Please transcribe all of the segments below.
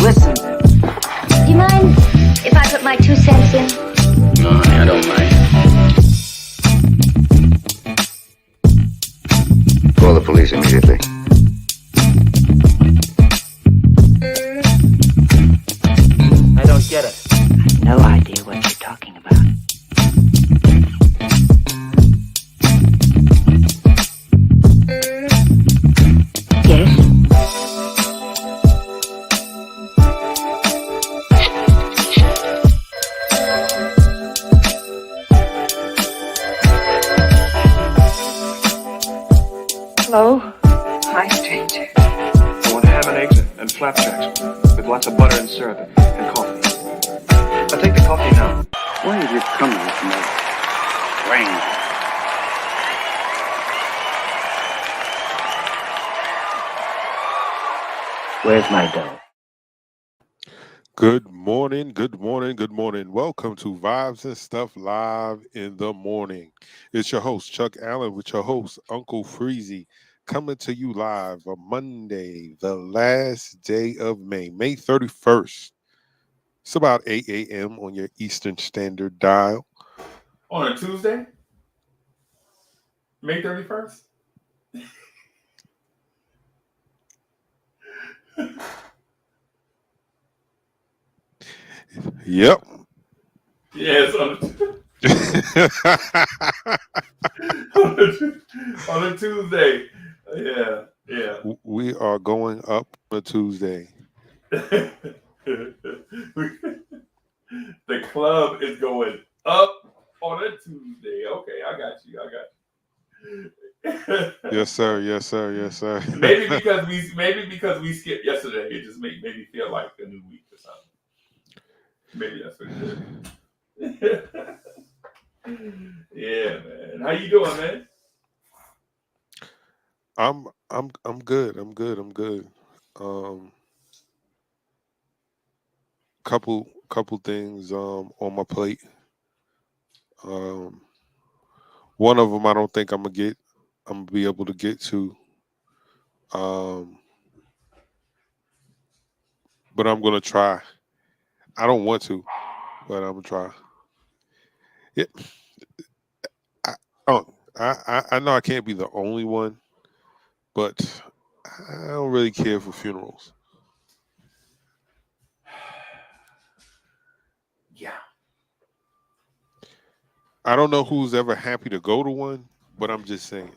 Listen, Do you mind if I put my 2 cents in? no, honey, I don't mind. Call the police immediately. I don't get it. No idea what you're talking about. Yes? Hello? Hi, stranger. I want ham and eggs and flapjacks with lots of butter and syrup and coffee. I'll take the coffee now. Why have you come here tonight? Rain. Where's my dough? Good morning, good morning, good morning. Welcome to Vibes and Stuff Live in the Morning. It's your host, Chuck Allen, with your host, Uncle Freezy, coming to you live on Monday, the last day of May, May 31st. It's about 8 a.m. on your Eastern Standard Dial. On a Tuesday? May 31st? Yep. Yes, on a Tuesday. Yeah. We are going up on a Tuesday. The club is going up on a Tuesday. Okay, I got you. Yes, sir. Yes, sir. Yes, sir. maybe because we skipped yesterday, it just made me feel like a new week or something. Maybe that's what it is. Yeah, man. How you doing, man? I'm good. I'm good. Couple things on my plate. One of them I don't think I'm gonna be able to get to. But I'm gonna try. I don't want to, but I'm gonna try. Yeah. I, I know I can't be the only one, but I don't really care for funerals. Yeah. I don't know who's ever happy to go to one, but I'm just saying.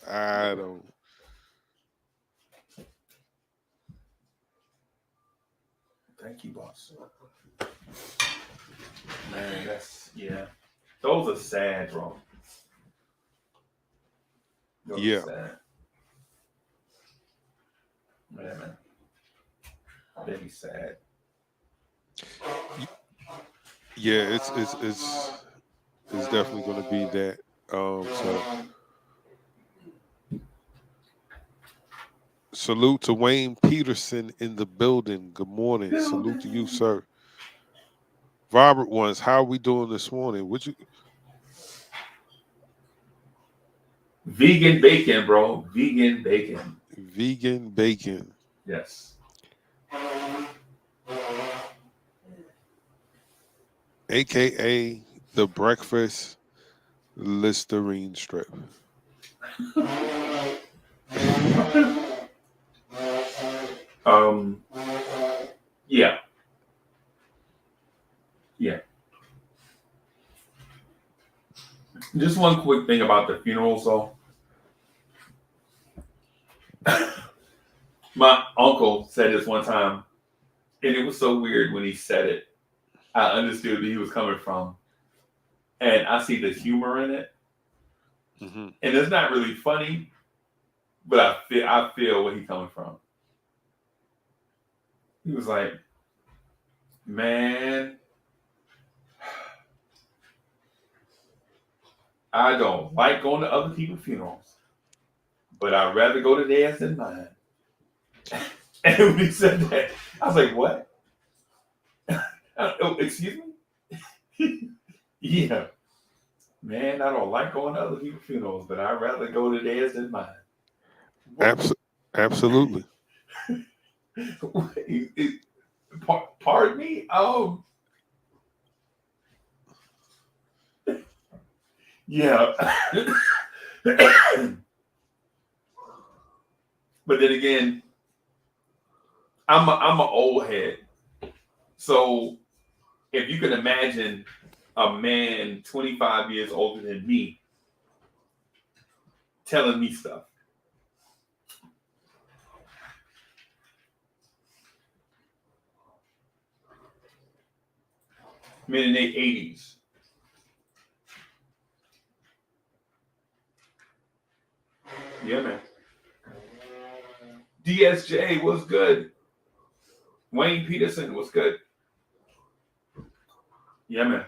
I don't. Thank you, boss. Man, those are sad, bro. Those Yeah. are sad. Man. They be sad. Yeah, it's definitely going to be that. So salute to Wayne Peterson in the building. Good morning. Salute to you, sir. Robert Ones, how are we doing this morning? Would you? Vegan bacon, bro. Vegan bacon. Vegan bacon. Yes. AKA the breakfast Listerine strip. Yeah. Yeah. Just one quick thing about the funeral, though. My uncle said this one time, and it was so weird when he said it. I understood where he was coming from, and I see the humor in it. Mm-hmm. And it's not really funny, but I feel where he's coming from. He was like, "Man, I don't like going to other people's funerals, but I'd rather go to theirs than mine." And when he said that, I was like, "What? Oh, excuse me?" Yeah. Man, I don't like going to other people's funerals, but I'd rather go to theirs than mine. Absolutely. Pardon me. Yeah. But then again, I'm an old head. So if you can imagine a man 25 years older than me telling me stuff. Men in their 80s. Yeah, man. DSJ was good. Wayne Peterson was good. Yeah, man.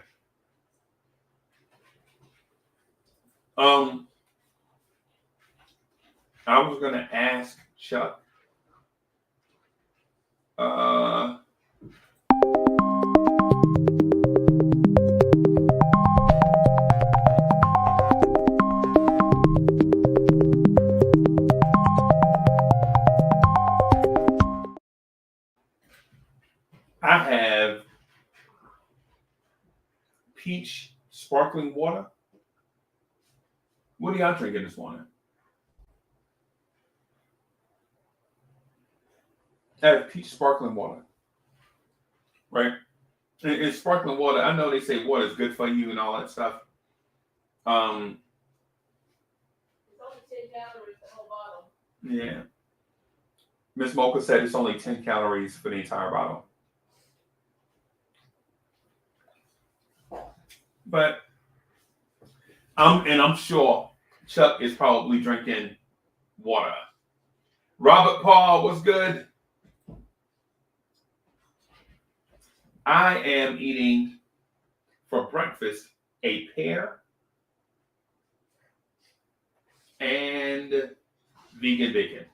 I was gonna ask Chuck. I have peach sparkling water. What are y'all drinking this morning? I have peach sparkling water. Right? And sparkling water, I know they say water is good for you and all that stuff. It's only 10 calories the whole bottle. Yeah. Miss Mocha said it's only 10 calories for the entire bottle. But I'm sure Chuck is probably drinking water. Robert Paul was good. I am eating for breakfast a pear and vegan bacon.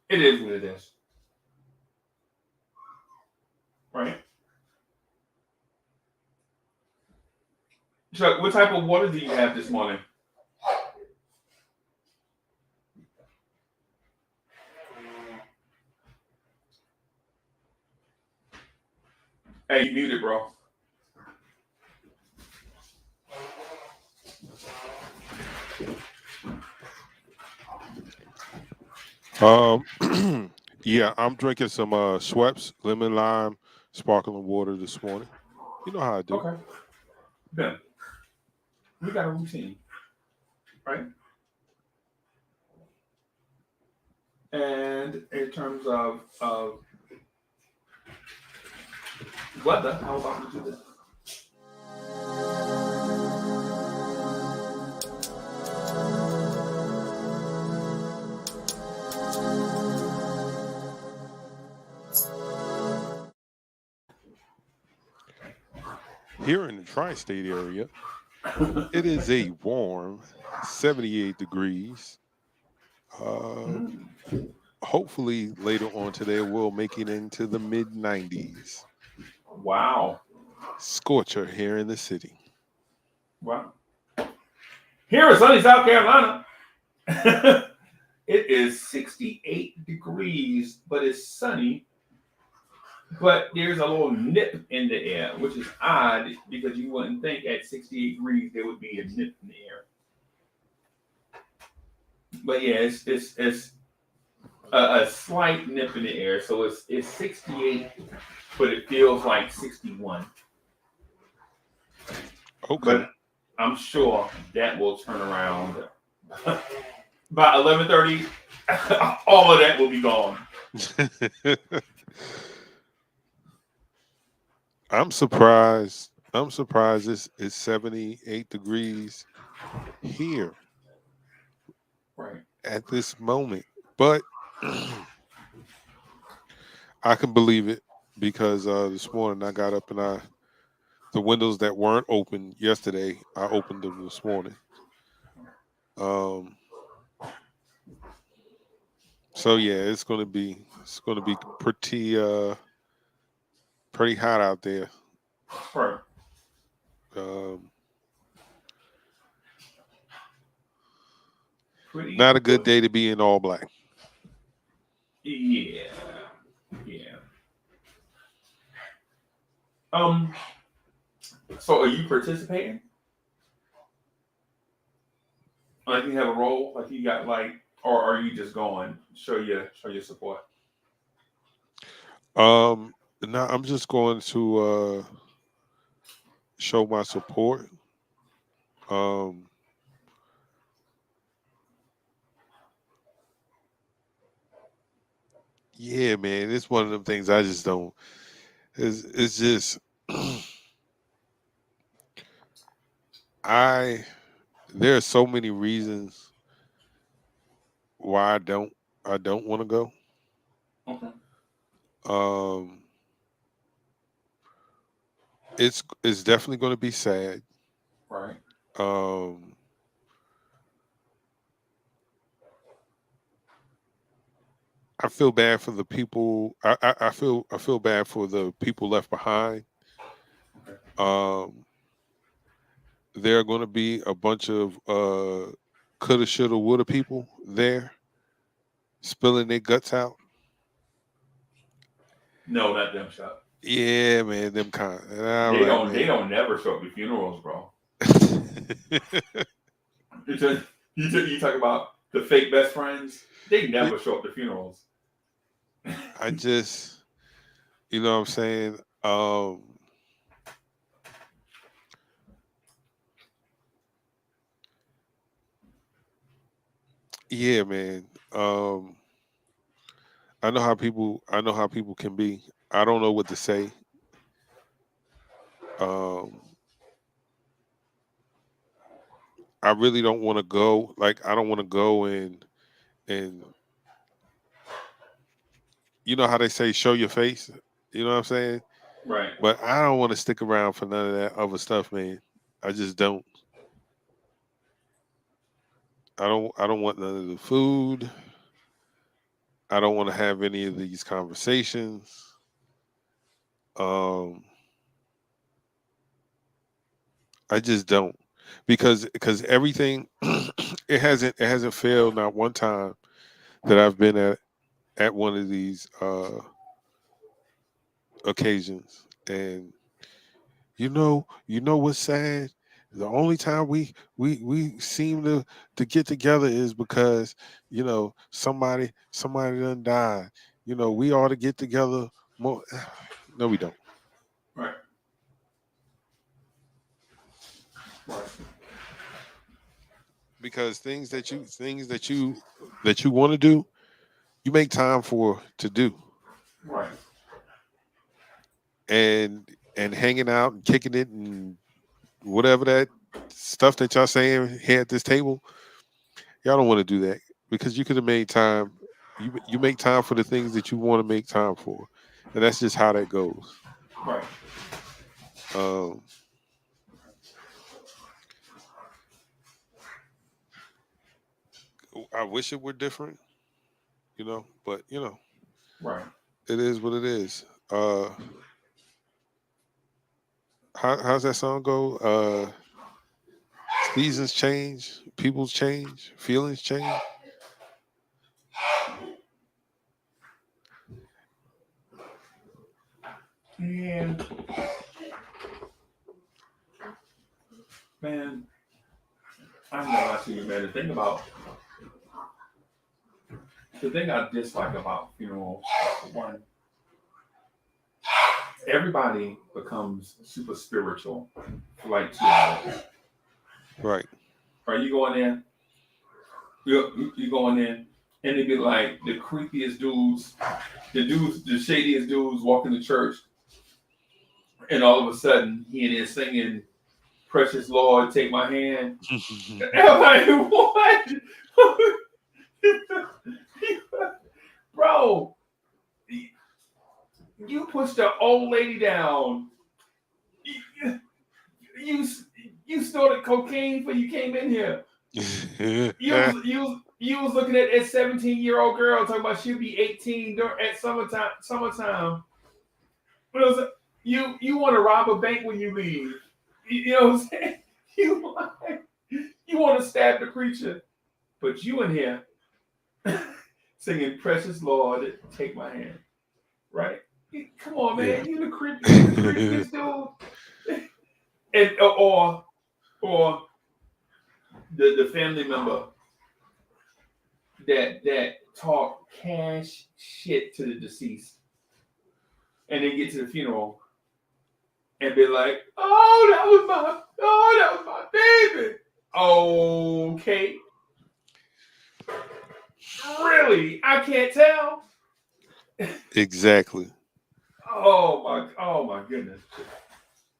It is what it is. Right? Chuck, what type of water do you have this morning? Hey, you muted, bro. Yeah, I'm drinking some Schweppes lemon lime sparkling water this morning. You know how I do. Okay. Ben, we got a routine, right? And in terms of weather, how about we do this? Here in the tri-state area, it is a warm 78 degrees. Hopefully later on today we'll make it into the mid 90s. Wow. Scorcher here in the city. Wow. Here in sunny South Carolina, it is 68 degrees, but it's sunny. But there's a little nip in the air, which is odd because you wouldn't think at 68 degrees there would be a nip in the air. But yeah, it's a slight nip in the air. So it's 68, but it feels like 61. Okay. But I'm sure that will turn around by 11:30. All of that will be gone. I'm surprised. It's 78 degrees here Right. at this moment. But I can believe it because this morning I got up and the windows that weren't open yesterday, I opened them this morning. So yeah, it's gonna be pretty hot out there. Right. pretty. Not a good day to be in all black. Yeah. Yeah. So are you participating? Like you have a role, like you got like, or are you just going show your support? Now I'm just going to show my support. Um, yeah, man, it's one of them things I just don't. It's just I. There are so many reasons why I don't want to go. Okay. Um, it's definitely going to be sad. Right. Um, I feel bad for the people. I feel bad for the people left behind. Okay. There are going to be a bunch of coulda, shoulda, woulda people there spilling their guts out. No, not them shop. Yeah, man, them kind. And I'm They like, don't. They man. don't never show up at funerals, bro. You talk about the fake best friends. They never show up to funerals. I just, you know what I'm saying? Yeah, man. I know how people can be. I don't know what to say. Um, I really don't want to go. Like, I don't want to go and you know how they say show your face. You know what I'm saying? Right. But I don't want to stick around for none of that other stuff, man. I just don't. I don't want none of the food. I don't want to have any of these conversations. Um, I just don't because everything it hasn't failed not one time that I've been at one of these occasions. And you know what's sad? The only time we seem to get together is because somebody done died. We ought to get together more. No, we don't. Right. Right. Because things that you want to do, you make time for to do. Right. And hanging out and kicking it and whatever that stuff that y'all saying here at this table, y'all don't want to do that because you could have made time. You make time for the things that you want to make time for, and that's just how that goes. Right. Um, I wish it were different, but Right. it is what it is. How's that song go? Seasons change, people change, feelings change. Yeah. Man, I know I see you, man. The thing I dislike about funerals, one, everybody becomes super spiritual for like 2 hours. Right. Are you going in? You going in, and they be like the creepiest dudes, the shadiest dudes walking to church, and all of a sudden he in there singing "Precious Lord, Take My Hand." And I'm like, what? Bro, you pushed the old lady down. You you snorted cocaine before you came in here. You was looking at a 17-year-old girl talking about she'll be 18 at summertime. But it was, you want to rob a bank when you leave. You know what I'm saying? You want to stab the preacher. But you in here singing "Precious Lord, Take My Hand," right? Come on, man, Yeah. you the creepiest dude. And or the family member that talk cash shit to the deceased, and then get to the funeral and be like, "Oh, that was my baby." Okay, really? I can't tell. Exactly. Oh my goodness.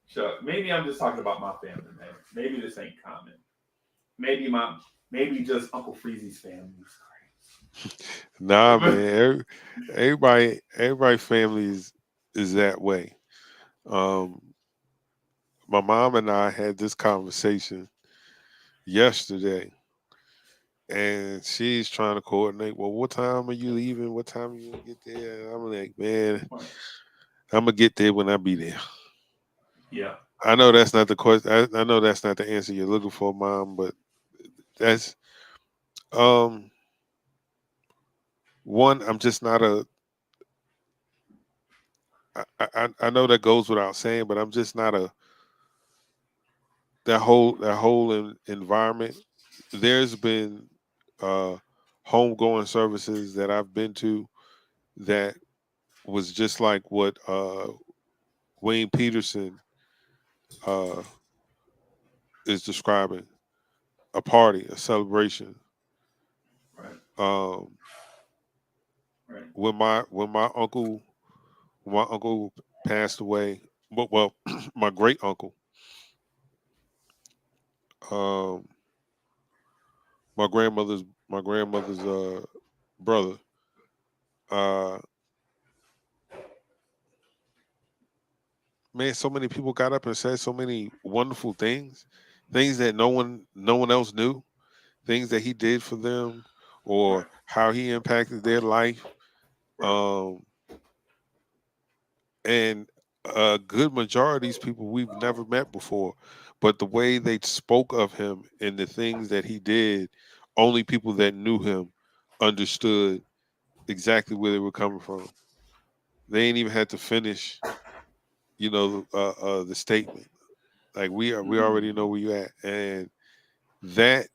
Chuck, maybe I'm just talking about my family, man. Maybe this ain't common. Maybe just Uncle Freezy's family is Nah, crazy. man. Everybody family is that way. Um, my mom and I had this conversation yesterday, and she's trying to coordinate. Well, what time are you leaving? What time are you gonna get there? And I'm like, man, I'm gonna get there when I be there. Yeah. I know that's not the question. I know that's not the answer you're looking for, Mom. But that's um one. I'm just not a. I know that goes without saying, but I'm just not a that whole environment. There's been uh homegoing services that I've been to that was just like what Wayne Peterson uh is describing, a party, a celebration. Right. Um Right. when my uncle passed away, well my great uncle, um my grandmother's brother, uh man, so many people got up and said so many wonderful things that no one else knew, things that he did for them or Right. how he impacted their life. Right. Um, and a good majority of these people we've never met before, but the way they spoke of him and the things that he did, only people that knew him understood exactly where they were coming from. They ain't even had to finish, the statement. Like we already know where you at, and that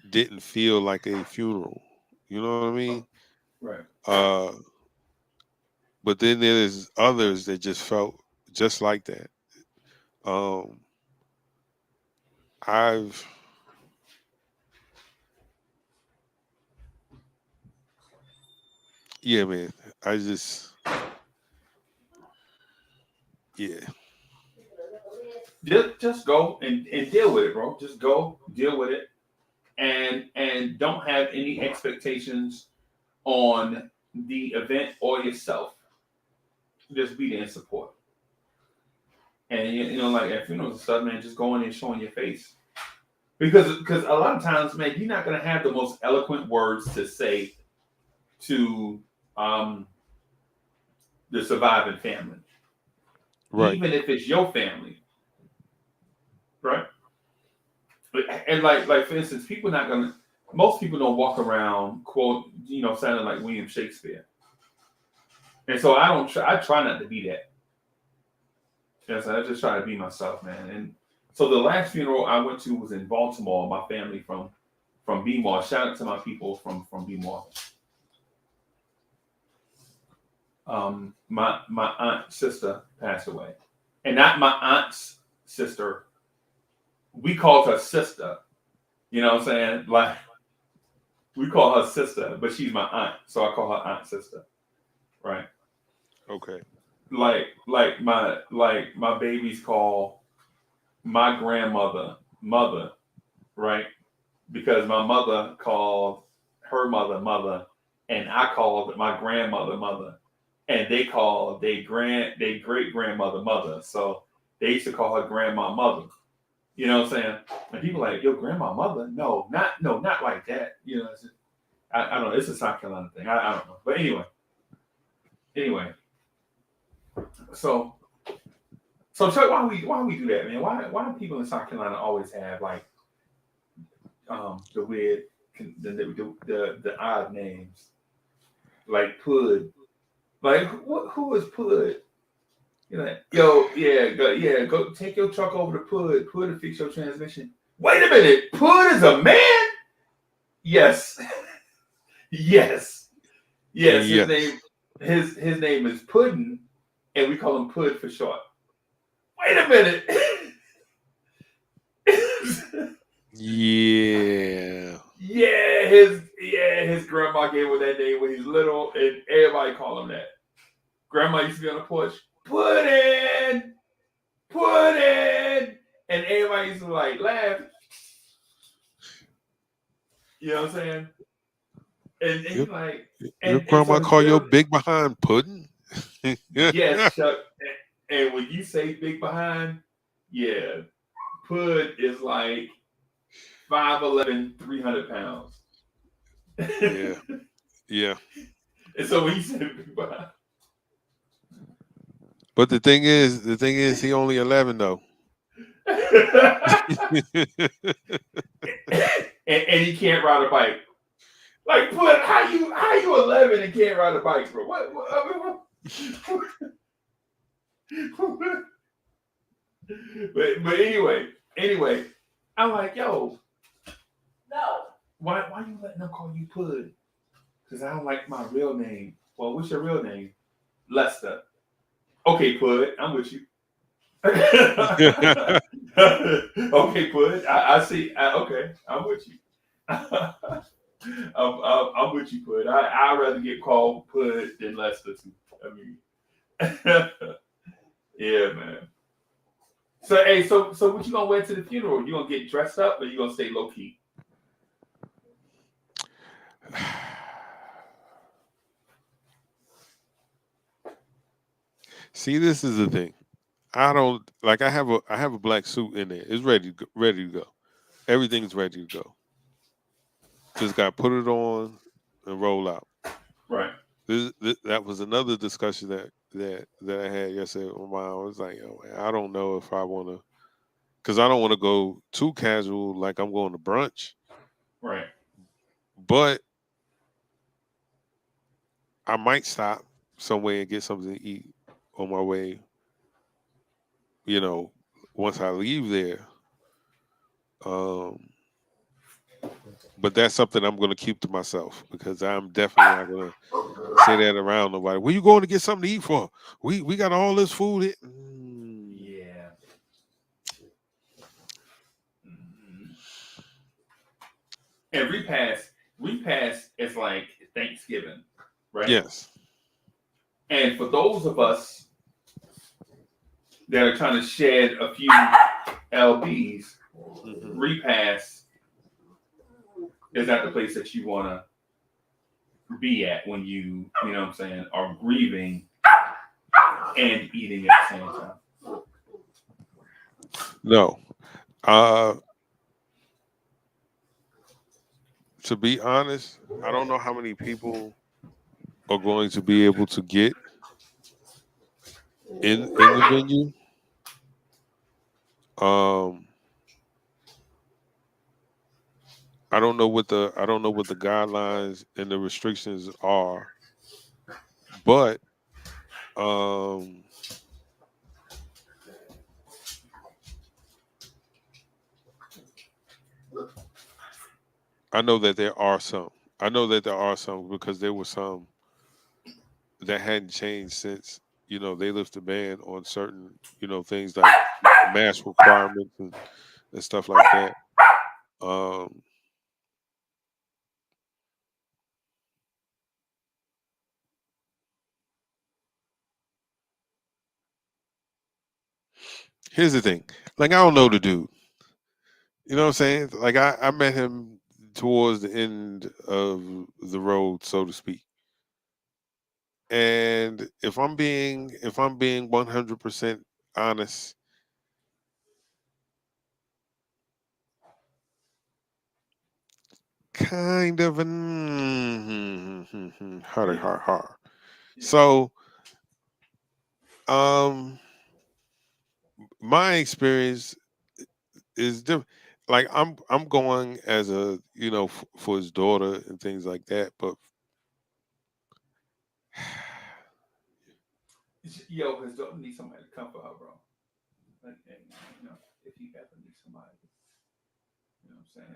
didn't feel like a funeral. You know what I mean? Right. Uh, but then there's others that just felt just like that. Um, I've yeah, man. I just yeah, Just go and deal with it, bro. Just go, deal with it, and don't have any expectations on the event or yourself. Just be there and support. And like at funerals and stuff, man, just going and showing your face. Because a lot of times, man, you're not gonna have the most eloquent words to say to um the surviving family, right, even if it's your family, right? And like for instance, most people don't walk around quote, sounding like William Shakespeare. And so I try not to be that. Yes, I just try to be myself, man. And so the last funeral I went to was in Baltimore. My family from B-More. Shout out to my people from B-More. My aunt's sister passed away, and not my aunt's sister. We called her sister. You know what I'm saying? Like we call her sister, but she's my aunt, so I call her aunt sister. Right? okay, Like my babies call my grandmother mother, right? Because my mother called her mother, and I called my grandmother mother, and they called they great grandmother mother. So they used to call her grandma mother. You know what I'm saying? And people like, yo, grandma mother? No, not like that. I don't know. It's a South Carolina thing. I don't know. But anyway. So Chuck, why we do that, man? Why do people in South Carolina always have like the weird, the odd names like Pud. Like who is Pud? You're like, yo, go take your truck over to Pud. Pud to fix your transmission. Wait a minute, Pud is a man? Yes, yes, yes. His Yes. name, his name is Puddin, and we call him Pud for short. Wait a minute. Yeah. His grandma gave him that name when he's little, and everybody call him that. Grandma used to be on the porch, Puddin, Puddin, and everybody used to like laugh. You know what I'm saying? And Your, you like, your and so grandma his call your real big behind pudding? yes, Chuck. And when you say big behind, yeah, Pud is like 5'11", 300 pounds. Yeah. Yeah. And so when you say big behind, But the thing is, he only 11 though. and he can't ride a bike. Like, Pud, how you 11 and can't ride a bike, bro? But anyway, I'm like, yo, no. Why you letting them call you Pud? Because I don't like my real name. Well, what's your real name? Lester. Okay, Pud, I'm with you. Okay, Pud, I see. Okay, I'm with you. I'm with you, Pud. I'd rather get called Pud than Lester too. I mean, yeah, man. So hey, so what you gonna wear to the funeral? You gonna get dressed up, or you gonna stay low key? See, this is the thing. I don't like. I have a black suit in there. It's ready to go. Everything's ready to go. Just got to put it on and roll out. Right. That was another discussion that I had yesterday with my. I was like, yo, man, I don't know if I want to, because I don't want to go too casual, like I'm going to brunch. Right. But I might stop somewhere and get something to eat on my way. You know, once I leave there. Um, but that's something I'm going to keep to myself because I'm definitely not going to say that around nobody. Where you going to get something to eat for? We got all this food. Yeah. And repass is like Thanksgiving, right? Yes. And for those of us that are trying to shed a few lbs, repass is not the place that you want to be at when you know what I'm saying, are grieving and eating at the same time. No. To be honest, I don't know how many people are going to be able to get in the venue. I don't know what the guidelines and the restrictions are, but I know that there are some. I know that there are some because there were some that hadn't changed since they lifted the ban on certain things like mask requirements and stuff like that. Um, Here's the thing, like I don't know the dude. You know what I'm saying? Like I met him towards the end of the road, so to speak. And if I'm being 100% honest, kind of an hard. So um my experience is different. like I'm going as a for his daughter and things like that, but Yo, his daughter needs somebody to comfort her, bro. Like, and, if you ever need somebody, what I'm saying,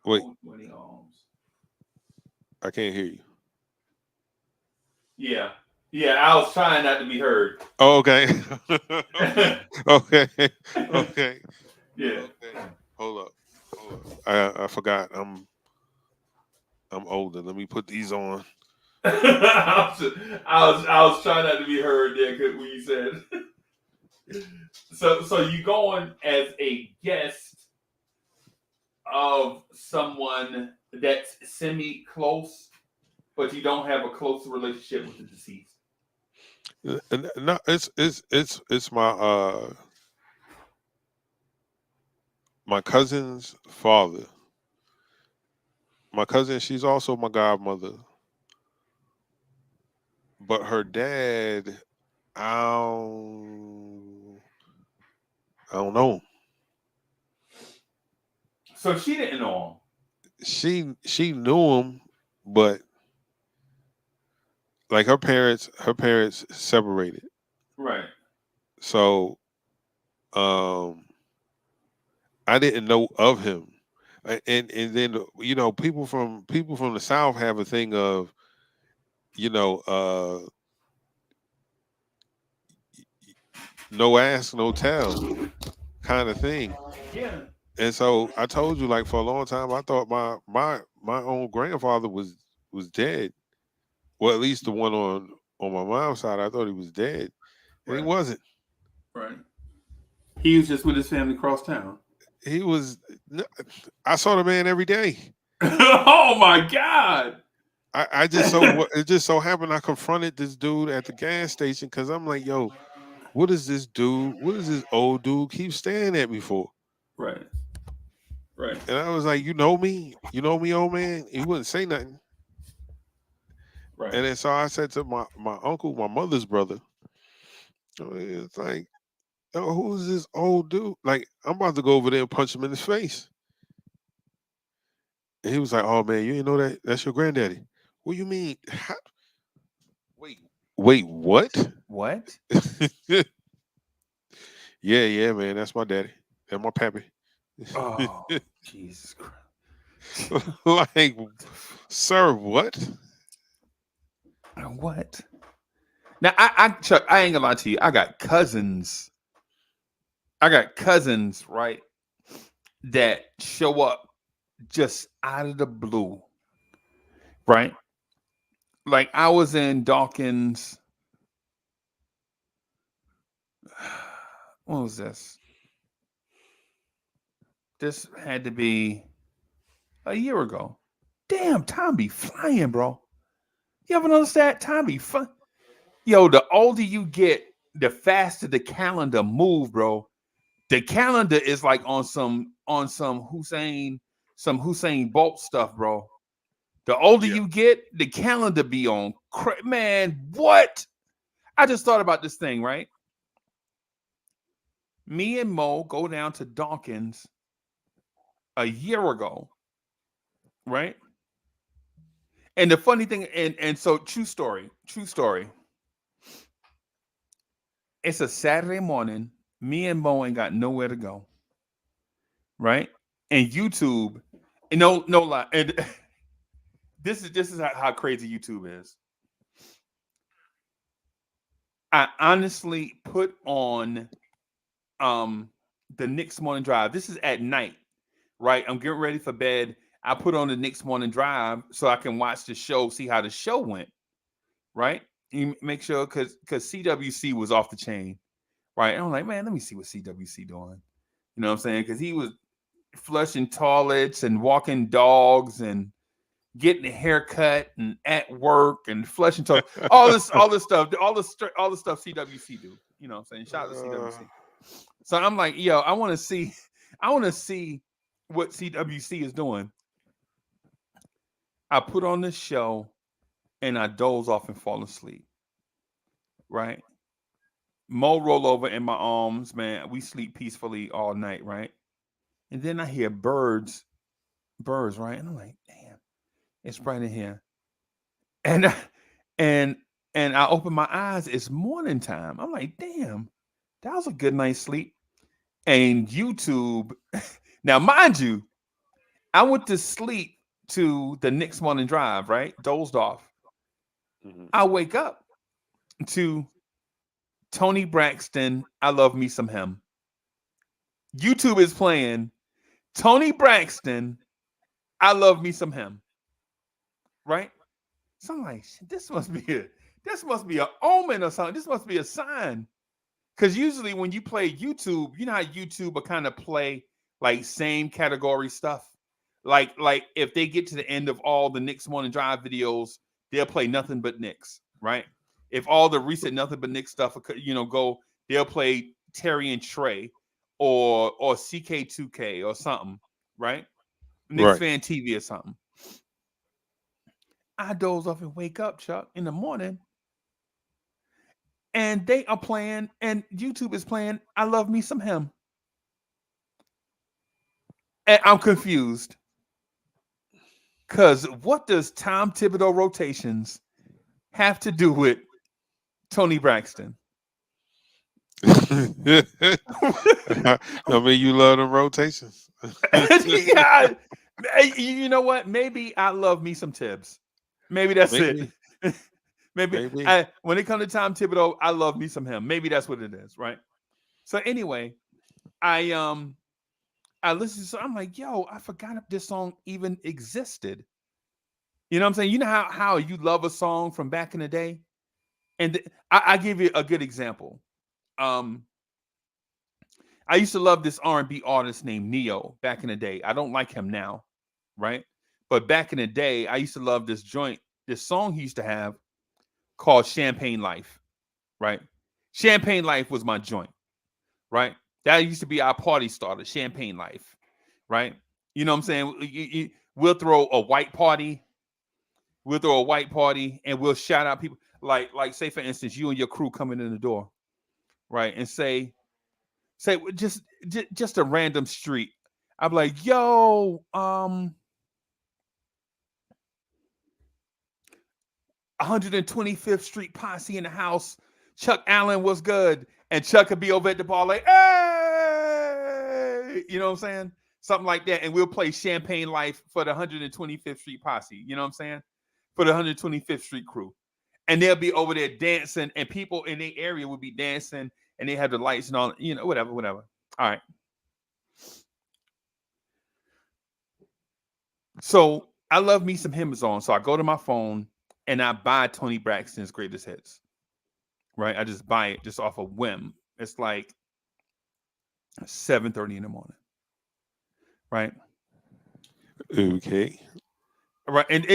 to wait, hold you in the arms. I can't hear you. Yeah. Yeah, I was trying not to be heard. Oh, okay. Okay. Okay. Yeah. Okay. Hold up. I forgot. I'm older. Let me put these on. I was trying not to be heard there when you said so you going as a guest of someone that's semi close, but you don't have a close relationship with the deceased. No, it's my cousin's father. My cousin, she's also my godmother, but her dad, I don't know. So she didn't know She knew him, but like her parents separated. him. Right. So um I didn't know of him. And then people from the South have a thing of, you know, no ask, no tell kind of thing. Yeah. And so I told you, like, for a long time I thought my own grandfather was dead. Well, at least the one on my mom's side, I thought he was dead. And he Right. wasn't. Right. He was just with his family across town. He was I saw the man every day. Oh my God. I it just so happened I confronted this dude at the gas station because I'm like, yo, what is this dude? What is this old dude keep staring at me for? Right. Right. And I was like, you know me? You know me, old man? He wouldn't say nothing. Right. And then so I said to my uncle, my mother's brother, it's like, oh, who's this old dude? Like, I'm about to go over there and punch him in his face. And he was like, oh man, you didn't know that? That's your granddaddy. What do you mean? Wait, wait, what? What? Yeah, man, that's my daddy. That's my pappy. Oh, Jesus Christ. Like, sir, what? What? Now, Chuck, I ain't gonna lie to you. I got cousins. Right, that show up just out of the blue. Right? Like I was in Dawkins. What was this? This had to be a year ago. Damn, time be flying, bro. You ever notice that? Time be fun. Yo, the older you get, the faster the calendar move, bro. The calendar is like on some Hussein Bolt stuff, bro. The older Yeah. you get, the calendar be on. Man, what? I just thought about this thing, right? Me and Mo go down to Dawkins a year ago, right? And the funny thing, and so true story. It's a Saturday morning. Me and Mo ain't got nowhere to go, right? And YouTube, and no lie, and this is how crazy YouTube is. I honestly put on the Knicks morning drive. This is at night, right? I'm getting ready for bed. I put on the Knicks morning drive so I can watch the show, see how the show went, right? You make sure because CWC was off the chain, right? And I'm like, man, let me see what CWC doing. You know what I'm saying? Because he was flushing toilets and walking dogs and getting a haircut and at work and flushing toilets. all this stuff, all the stuff CWC do. You know what I'm saying? Shout out to CWC. So I'm like, yo, I want to see what CWC is doing. I put on this show and I doze off and fall asleep. Right? Mo roll over in my arms, man. We sleep peacefully all night, right? And then I hear birds, right? And I'm like, damn, it's bright in here. And and and I open my eyes, it's morning time. I'm like, damn, that was a good night's sleep. And YouTube, now mind you, I went to sleep to the next morning drive, right? Dozed off. Mhm. I wake up to Tony Braxton, I Love Me Some Him. YouTube is playing Tony Braxton, I Love Me Some Him. Right? So I'm like, this must be an omen or something. This must be a sign. Because usually when you play YouTube, you know how YouTube will kind of play like same category stuff. Like if they get to the end of all the Nick's Morning Drive videos, they'll play nothing but Nick's, right? If all the recent nothing but Nick stuff, go, they'll play Terry and Trey or CK2K or something, right? Nick's Right. Fan TV or something. I doze off and wake up, Chuck, in the morning, and they are playing, and YouTube is playing I Love Me Some Him. And I'm confused. Because what does Tom Thibodeau rotations have to do with Tony Braxton? I mean, you love them rotations. Yeah, you know what? Maybe I love me some Tibbs. Maybe that's Maybe. it. Maybe. When it comes to Tom Thibodeau, I love me some him. Maybe that's what it is, right? So anyway, I listened. So I'm like, yo, I forgot if this song even existed. You know what I'm saying? You know how you love a song from back in the day, and I give you a good example. I used to love this R&B artist named Neo back in the day. I don't like him now, right? But back in the day, I used to love this song he used to have called Champagne Life, right? Champagne Life was my joint, right? That used to be our party starter, Champagne Life, right? You know what I'm saying? We'll throw a white party. And we'll shout out people. Like say, for instance, you and your crew coming in the door, right? And say just a random street. I'm like, yo, 125th Street Posse in the house. Chuck Allen was good. And Chuck could be over at the bar like, hey, you know what I'm saying? Something like that. And we'll play Champagne Life for the 125th Street Posse. You know what I'm saying? For the 125th Street crew. And they'll be over there dancing, and people in their area would be dancing, and they have the lights and all, whatever. All right. So I love me some hymns on. So I go to my phone and I buy Tony Braxton's Greatest Hits. Right? I just buy it just off a whim. It's like 7:30 in the morning. Right? Okay. Right. And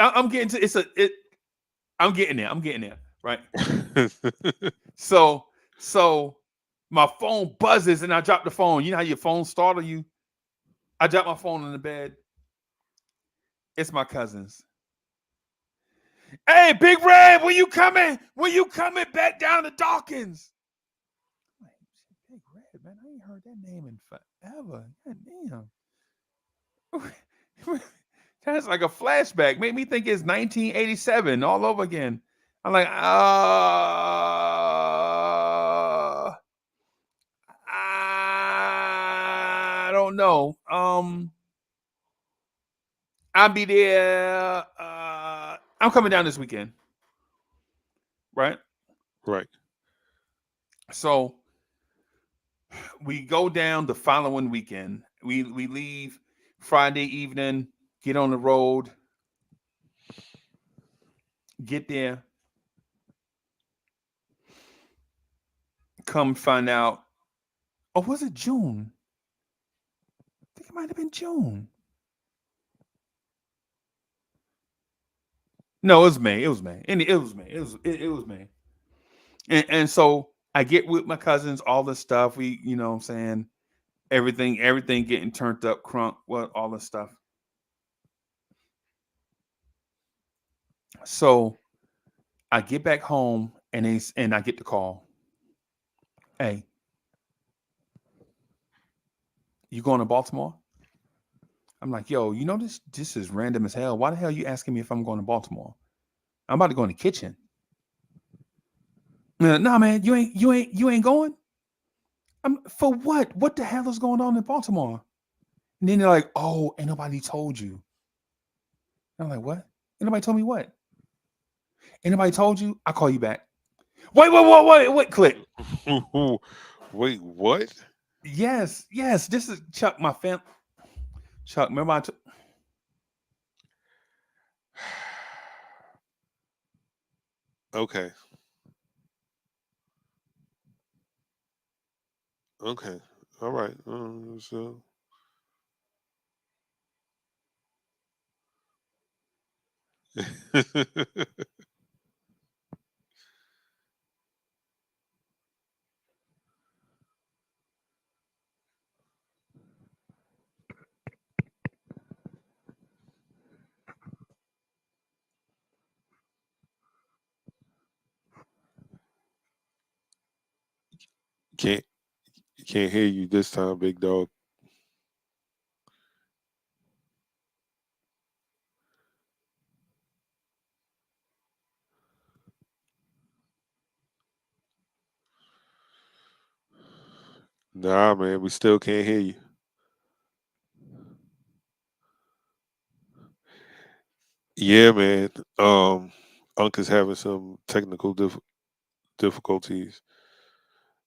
I'm getting there. Right? So my phone buzzes and I drop the phone. You know how your phone startle you? I drop my phone in the bed. It's my cousins. Hey, Big Red, when you coming? When you coming back down to Dawkins? I'm like, Big Red, man, I ain't heard that name in forever. God damn. That's like a flashback. Made me think it's 1987 all over again. I'm like, I don't know. I'll be there. I'm coming down this weekend. Right? Right. So we go down the following weekend. We leave Friday evening, get on the road, get there, come find out. Or was it June? I think it might have been June. No, it was May. It was May. It was May. And so I get with my cousins, all this stuff. We, you know what I'm saying, everything getting turned up, crunk, all this stuff. So I get back home and I get the call. Hey, You going to Baltimore? I'm like, yo, you know, this is random as hell. Why the hell are you asking me if I'm going to Baltimore? I'm about to go in the kitchen. Nah, man, you ain't going. For what? What the hell is going on in Baltimore? And then they're like, oh, ain't nobody told you. I'm like, what? Ain't nobody told me what? Ain't nobody told you? I'll call you back. Wait, click. Wait, what? Yes. This is Chuck, my fam. Chuck, remember Okay. All right. So can't hear you this time, big dog. Nah, man, we still can't hear you. Yeah, man. Unc is having some technical difficulties.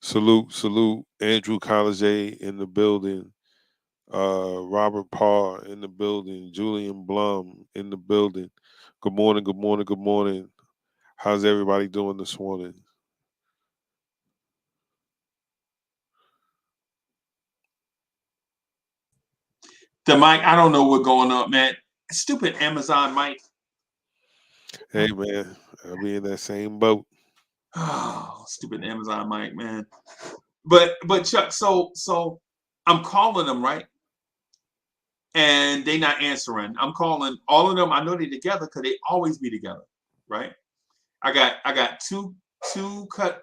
Salute, Andrew College in the building. Robert Parr in the building. Julian Blum in the building. Good morning. How's everybody doing this morning? the mic. I don't know what's going on, man. Stupid Amazon mic. Hey, man, I'll be in that same boat. Oh, stupid Amazon mic, man. But Chuck, so I'm calling them, right? And they not answering. I'm calling all of them. I know they're together because they always be together, right? I got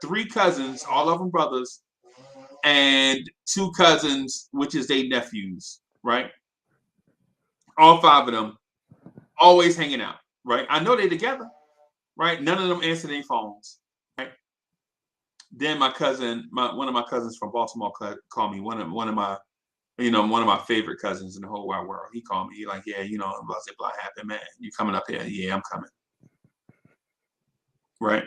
three cousins, all of them brothers, and two cousins, which is their nephews, right? All five of them always hanging out, right? I know they're together, right? None of them answer their phones, right? Then my cousin, one of my cousins from Baltimore called me. One of my favorite cousins in the whole wide world. He called me. He like, yeah, blah blah happened, man. You coming up here? Yeah, I'm coming. Right.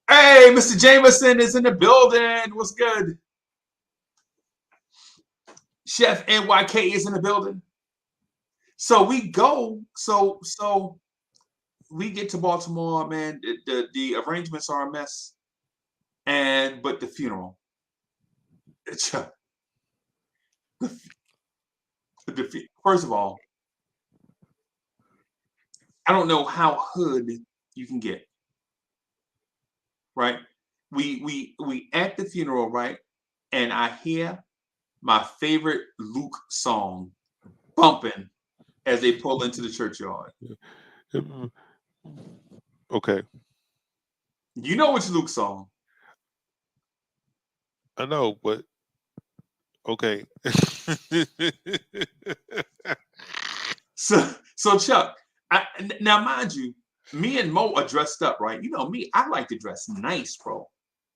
Hey, Mr. Jameson is in the building. What's good? Chef NYK is in the building. So we go. So we get to Baltimore, man. The arrangements are a mess. But the funeral. First of all, I don't know how hood you can get. Right? We at the funeral, right? And I hear my favorite Luke song bumping as they pull into the churchyard. Okay. You know which Luke song? I know, but okay. So Chuck, now mind you, me and Mo are dressed up, right? You know me, I like to dress nice, bro.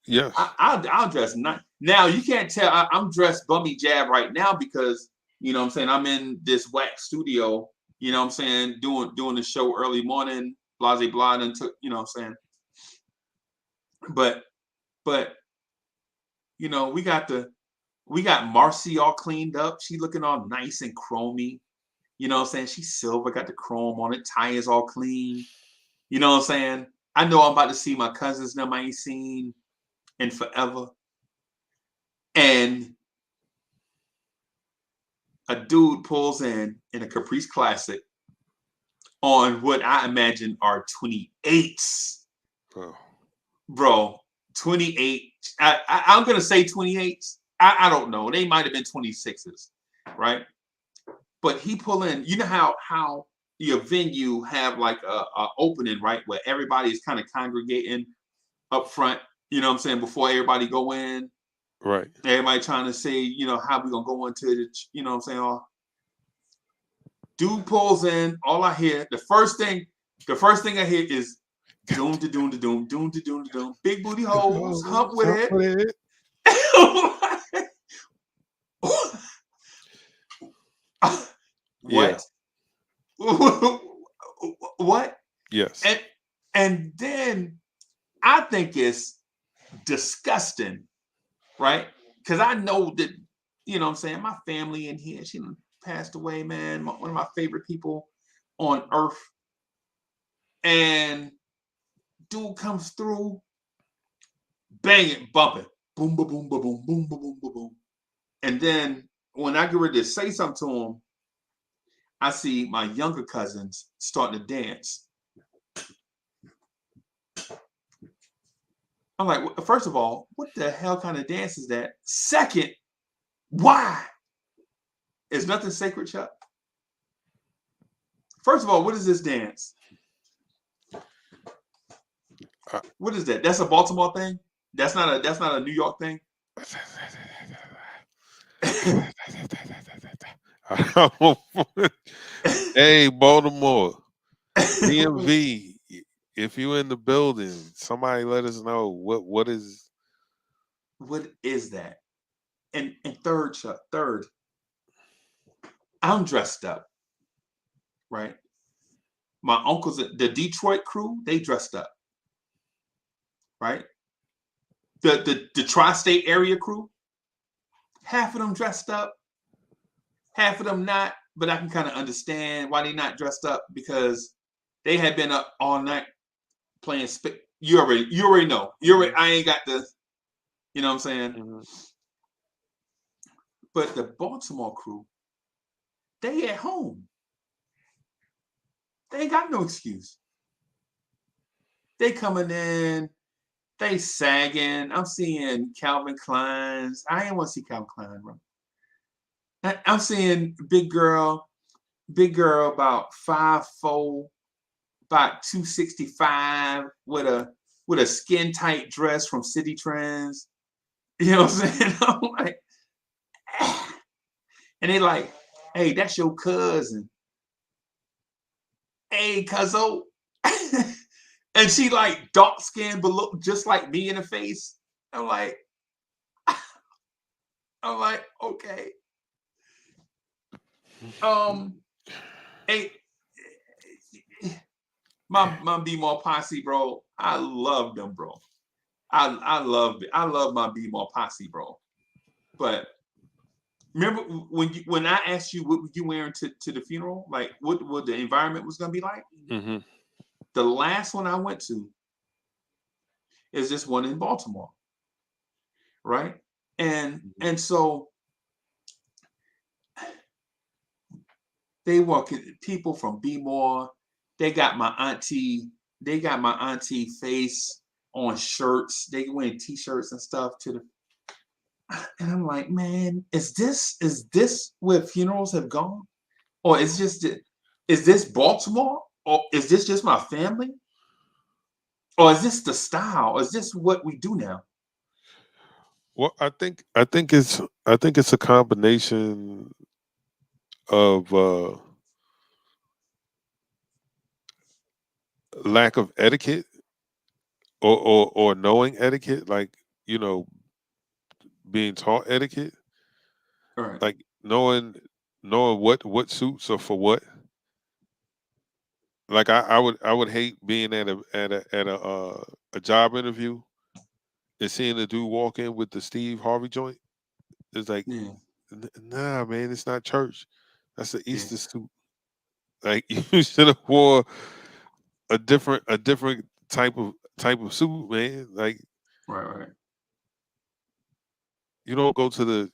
Yes. I'll dress nice. Now you can't tell I'm dressed bummy jab right now because what I'm saying, I'm in this wax studio, what I'm saying, doing the show early morning, blase blah, and took, what I'm saying. But we got Marcy all cleaned up. She looking all nice and chromy. You know what I'm saying? She's silver, got the chrome on it, tires all clean. You know what I'm saying? I know I'm about to see my cousins them I ain't seen in forever. And a dude pulls in a Caprice Classic on what I imagine are 28s. Bro, 28. I'm going to say 28s. I don't know. They might have been 26s, right? But he pull in, you know how your venue have like a opening, right? Where everybody is kind of congregating up front, you know what I'm saying, before everybody go in. Right. Everybody trying to say, how we gonna go into the, what I'm saying? Dude pulls in. All I hear, the first thing I hear is doom to doom to doom, doom to doom to doom. Big booty hoes, hump with it. Yeah. What? What? Yes. And then I think it's disgusting, right? Because I know that, what I'm saying, my family in here, she passed away, man. One of my favorite people on earth. And dude comes through, banging, bumping, boom, boom, boom, boom, boom, boom, boom, boom, boom. And then when I get ready to say something to him, I see my younger cousins starting to dance. I'm like, first of all, what the hell kind of dance is that? Second, why? Is nothing sacred, Chuck? First of all, what is this dance? What is that? That's a Baltimore thing? That's not a New York thing? Hey, Baltimore, DMV, if you in the building, somebody let us know what is that? And third, Chuck, I'm dressed up, right? My uncles, the Detroit crew, they dressed up, right? The tri-state area crew, half of them dressed up, half of them not. But I can kind of understand why they not dressed up, because they had been up all night playing. You already know. I ain't got the, you know what I'm saying. Mm-hmm. But the Baltimore crew, they at home. They ain't got no excuse. They coming in, they sagging. I'm seeing Calvin Klein's. I ain't want to see Calvin Klein, bro. I'm seeing big girl about 5'4", about 265, with a skin tight dress from City Trends. You know what I'm saying? I'm like, and they like, hey, that's your cousin. Hey, cuzzo. And she like dark skinned, but look just like me in the face. I'm like, okay. Hey, my Be More posse, bro. I love them, bro. I love it. I love my Be More posse, bro. But remember when I asked you what you wearing to the funeral, like what the environment was gonna be like? Mm-hmm. The last one I went to is this one in Baltimore, right? And so they were people from Be More. They got my auntie face on shirts. They wearing t-shirts and stuff to the. And I'm like, man, is this where funerals have gone? Or is this Baltimore? Or is this just my family? Or is this the style? Or is this what we do now? Well, I think it's a combination of lack of etiquette or knowing etiquette, like, being taught etiquette, All right. like knowing what suits are for what. Like I would hate being at a job interview and seeing a dude walk in with the Steve Harvey joint. It's like, Yeah. nah, man, it's not church. That's an Yeah. Easter suit. Like, you should have wore a different type of suit, man. Like, Right. you don't go to the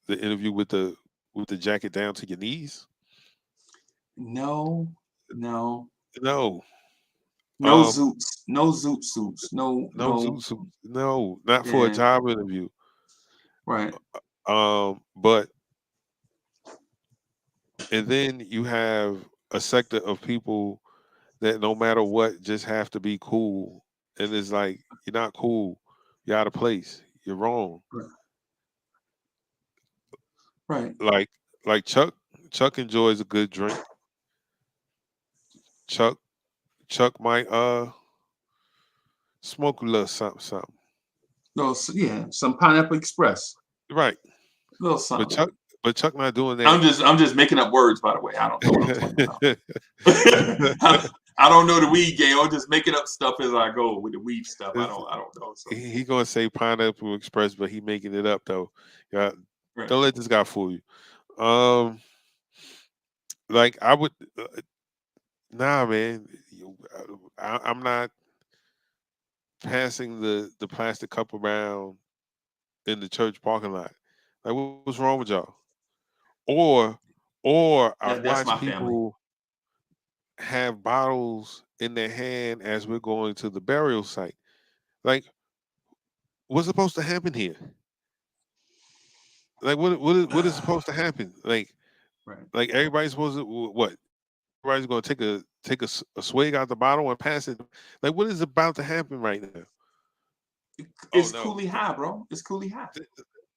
interview with the jacket down to your knees. No. No. No Um, zoots. No zoot suits. No. no zoot suit. No, not for a Yeah. job interview. Right. But and then you have a sector of people that no matter what just have to be cool, and it's like, you're not cool, you're out of place, you're wrong. Right. Like Chuck enjoys a good drink. Chuck Chuck might smoke a little something. No, yeah, some Pineapple Express. Right. A little But something. Chuck not doing that. I'm just making up words, by the way. I don't know what I'm talking about. I don't know the weed game. I'm just making up stuff as I go with the weed stuff. I don't know. So. He gonna say Pineapple Express, but he making it up though. Yeah, Right. don't let this guy fool you. Like I would, nah, man. I'm not passing the plastic cup around in the church parking lot. Like, what's wrong with y'all? Or, I've That's watched my family. people have bottles in their hand as we're going to the burial site. Like, what's supposed to happen here? Like, what is supposed to happen? Right. Like everybody's supposed to what? Everybody's going to take a swig out the bottle and pass it. Like, what is about to happen right now? It's No. Coolie High, bro. It's Coolie High.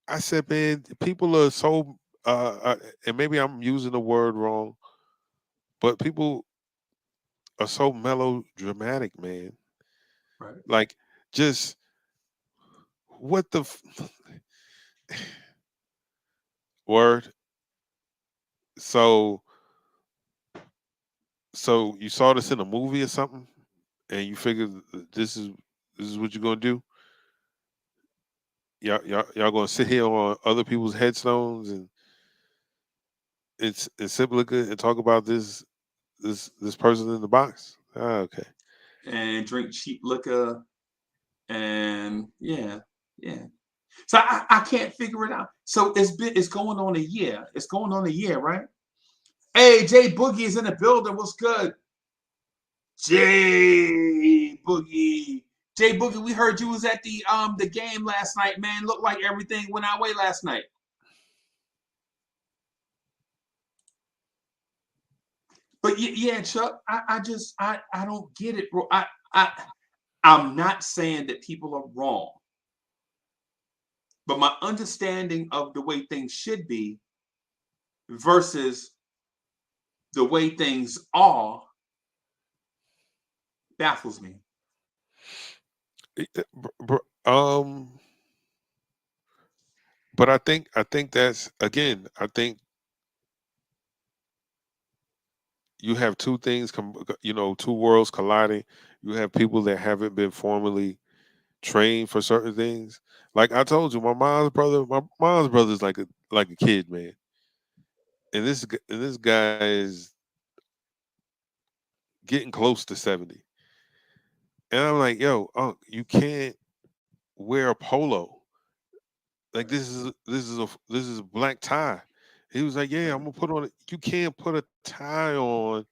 I said, man, people are so, and maybe I'm using the word wrong, but people are so melodramatic, man. Right. Like, just what the word. So, you saw this in a movie or something, and you figured this is what you're gonna do. Y'all gonna sit here on other people's headstones and it's simply good and talk about this person in the box. Okay. And drink cheap liquor. And yeah. So I can't figure it out. So it's going on a year. It's going on a year, right? Hey, Jay Boogie is in the building. What's good? Jay Boogie. Jay Boogie, we heard you was at the game last night, man. Looked like everything went our way last night. But yeah, Chuck, I don't get it, bro. I'm not saying that people are wrong, but my understanding of the way things should be versus the way things are baffles me. Um, but I think that's again. I think you have two things, two worlds colliding. You have people that haven't been formally trained for certain things. Like I told you, my mom's brother is like a kid, man. And this guy is getting close to 70. And I'm like, yo, you can't wear a polo. Like this is a black tie. He was like, yeah, I'm gonna put on it. You can't put a tie on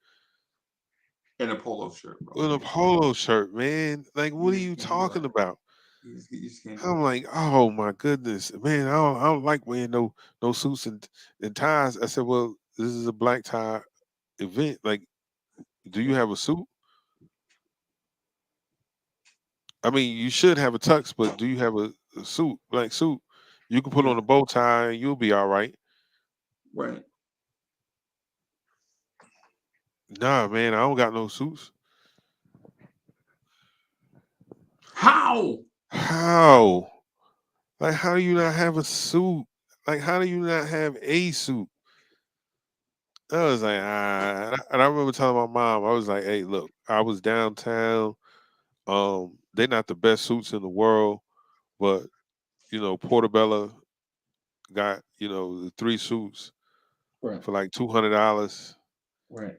In a polo shirt, bro. with a polo shirt, man. Like, what are you can't do talking it. about? You just can't do I'm like, oh my goodness, man. I don't like wearing no suits and ties. I said, well, this is a black tie event. Like, do you have a suit? I mean, you should have a tux, but do you have a suit, black suit? You can put on a bow tie and you'll be all right. Right. Nah, man, I don't got no suits. How? How? Like, how do you not have a suit? Like, how do you not have a suit? I was like, and I remember telling my mom, I was like, hey, look, I was downtown. They're not the best suits in the world, but Portobello got the three suits Right. for like $200, Right.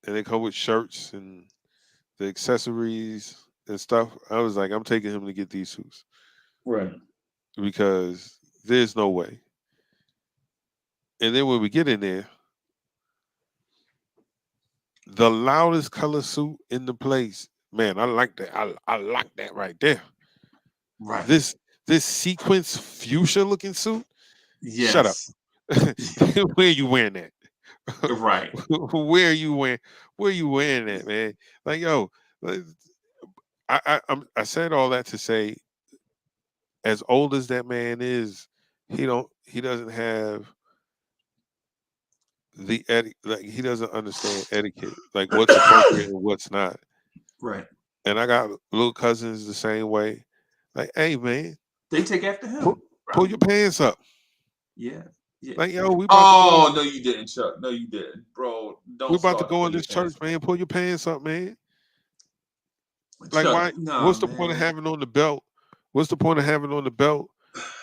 and they come with shirts and the accessories and stuff. I was like, I'm taking him to get these suits Right. because there's no way. And then when we get in there, the loudest color suit in the place, man, I like that. I like that right there. Right. This sequence fuchsia looking suit. Shut up. Yes. Where are you wearing that? Right. Where are you wearing that, man? Like, yo, I said all that to say as old as that man is, he doesn't have like he doesn't understand etiquette, like what's appropriate and what's not. Right. And I got little cousins the same way. Like, hey man, They take after pull, him. pull Bro. your pants up. Yeah. Yeah. Like, yo, Oh, no, you didn't, Chuck. No, you didn't. Bro, we don't about to start to go pull in your this church, pants up. man. Pull your pants up, man. Like, Chuck, why? nah, What's the point of man. having on the belt? What's the point of having on the belt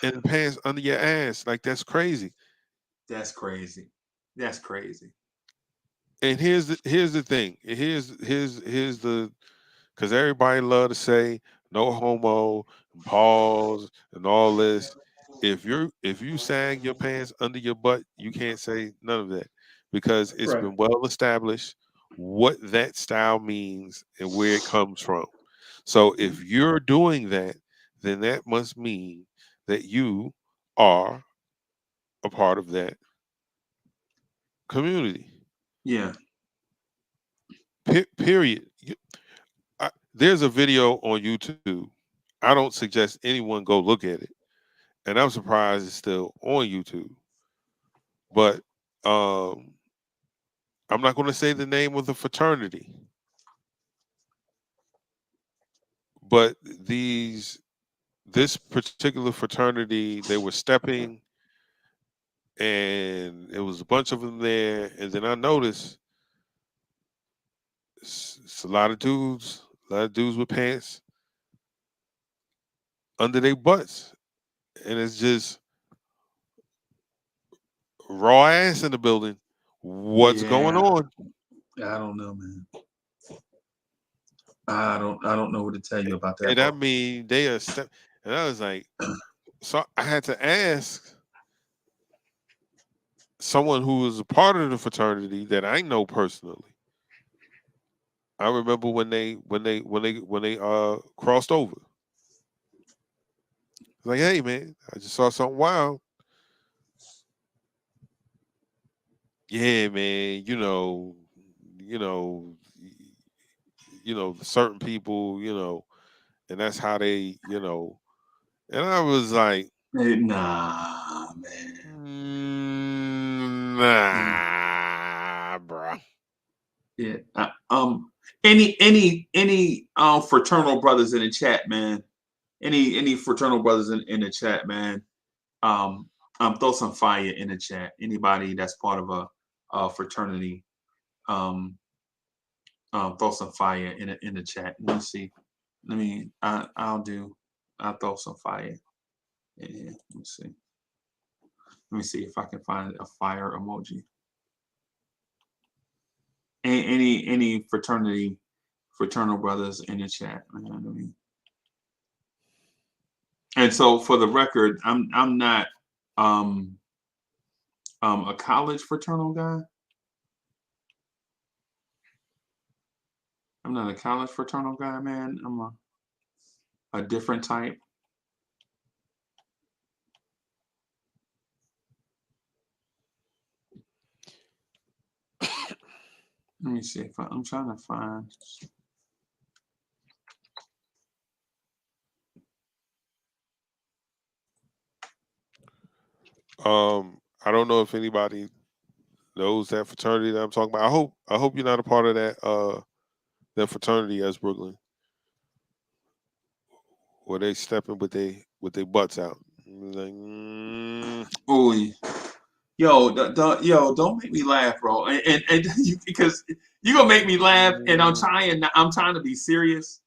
and the pants under your ass? Like, that's crazy. That's crazy. That's crazy. And here's the thing. Here's the because everybody love to say no homo and pause and all this. If you sag your pants under your butt, you can't say none of that because it's Right. been well established what that style means and where it comes from. So if you're doing that, then that must mean that you are a part of that community. Yeah. Period. There's a video on YouTube. I don't suggest anyone go look at it, and I'm surprised it's still on YouTube. But I'm not going to say the name of the fraternity, but this particular fraternity, they were stepping, and it was a bunch of them there, and then I noticed it's a lot of dudes with pants under their butts, and it's just raw ass in the building. What's going Yeah. on? I don't know, man. I don't know what to tell you about that, And I bro. mean, they are and I was like, so I had to ask someone who was a part of the fraternity that I know personally. I remember when they crossed over. Like, hey man, I just saw something wild. Yeah, man, you know, certain people, and that's how they, and I was like, Nah, man. Mm. Nah, bro. Yeah. Any fraternal brothers in the chat, man. Any fraternal brothers in the chat, man. Throw some fire in the chat. Anybody that's part of a fraternity, throw some fire in the chat. Let me see. I'll throw some fire in here. Let me see. Let me see if I can find a fire emoji. Any fraternal brothers in the chat, man. And so for the record, I'm not a college fraternal guy. I'm not a college fraternal guy, man. I'm a different type. Let me see if I'm trying to find. I don't know if anybody knows that fraternity that I'm talking about. I hope you're not a part of that fraternity as Brooklyn, where they stepping with their butts out. Like, Oh, don't make me laugh, bro. And because you gonna make me laugh, and I'm trying to be serious,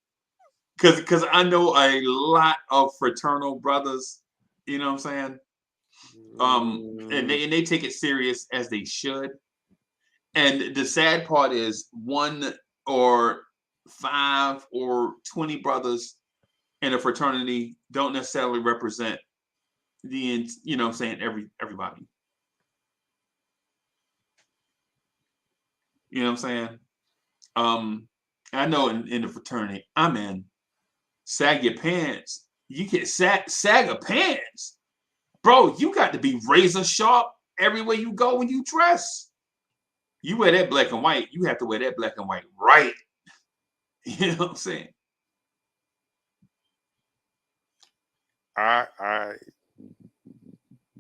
because I know a lot of fraternal brothers. You know what I'm saying? And they take it serious as they should. And the sad part is 1 or 5 or 20 brothers in a fraternity don't necessarily represent what I'm saying, everybody. You know what I'm saying? I know in the fraternity I'm in, sag your pants. You get sag a pants. Bro, you got to be razor sharp everywhere you go when you dress. You wear that black and white, you have to wear that black and white right. You know what I'm saying?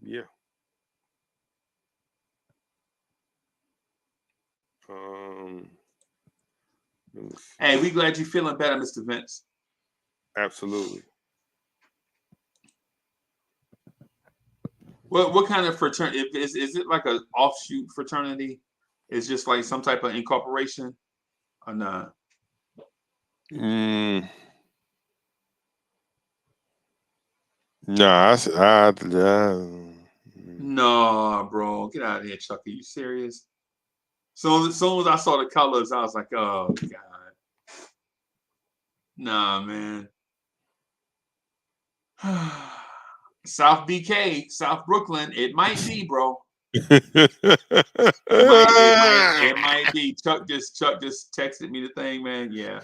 Yeah. Let me see. Hey, we glad you're feeling better, Mr. Vince. Absolutely. What kind of fraternity is it? Like an offshoot fraternity? It's just like some type of incorporation, or not? Mm, nah, No, bro, get out of here, Chuck. Are you serious? So as soon as I saw the colors, I was like, oh god, nah, man. South BK, South Brooklyn, it might be, bro. It might be. Chuck just texted me the thing, man. Yeah.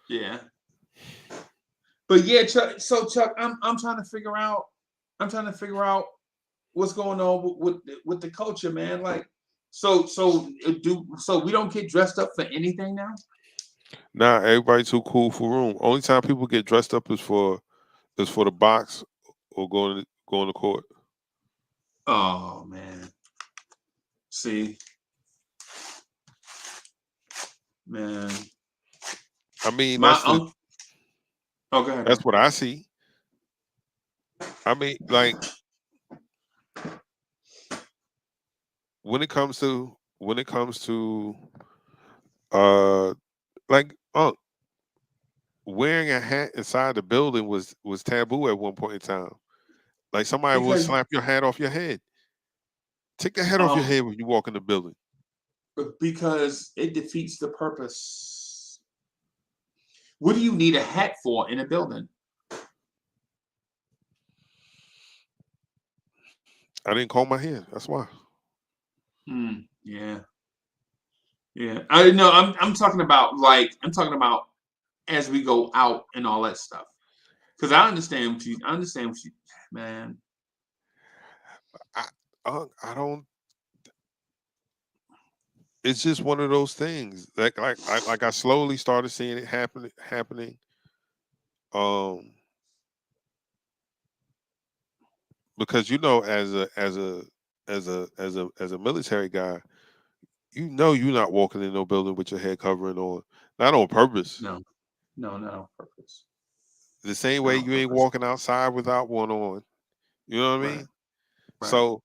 Yeah. But yeah, Chuck, so Chuck, I'm trying to figure out what's going on with the culture, man. Like, so we don't get dressed up for anything now? Nah, everybody too cool for room. Only time people get dressed up is for the box or going to court. Oh man. See, man. I mean, My uncle. Oh, go ahead. that's what I see. I mean, like when it comes to like wearing a hat inside the building was taboo at one point in time. Like somebody would Because slap your hat off your head. Take the hat off your um head when you walk in the building. because it defeats the purpose. What do you need a hat for in a building? I didn't comb my hair. That's why. Yeah. Yeah. I know I'm talking about as we go out and all that stuff. Because I understand what you man. I I don't. It's just one of those things. Like I slowly started seeing it happening. Um, because as a military guy, you're not walking in no building with your head covering on, not on purpose. No. No, not on purpose. The same Not way on you ain't purpose. walking outside without one on. You know what I Right. mean? Right. So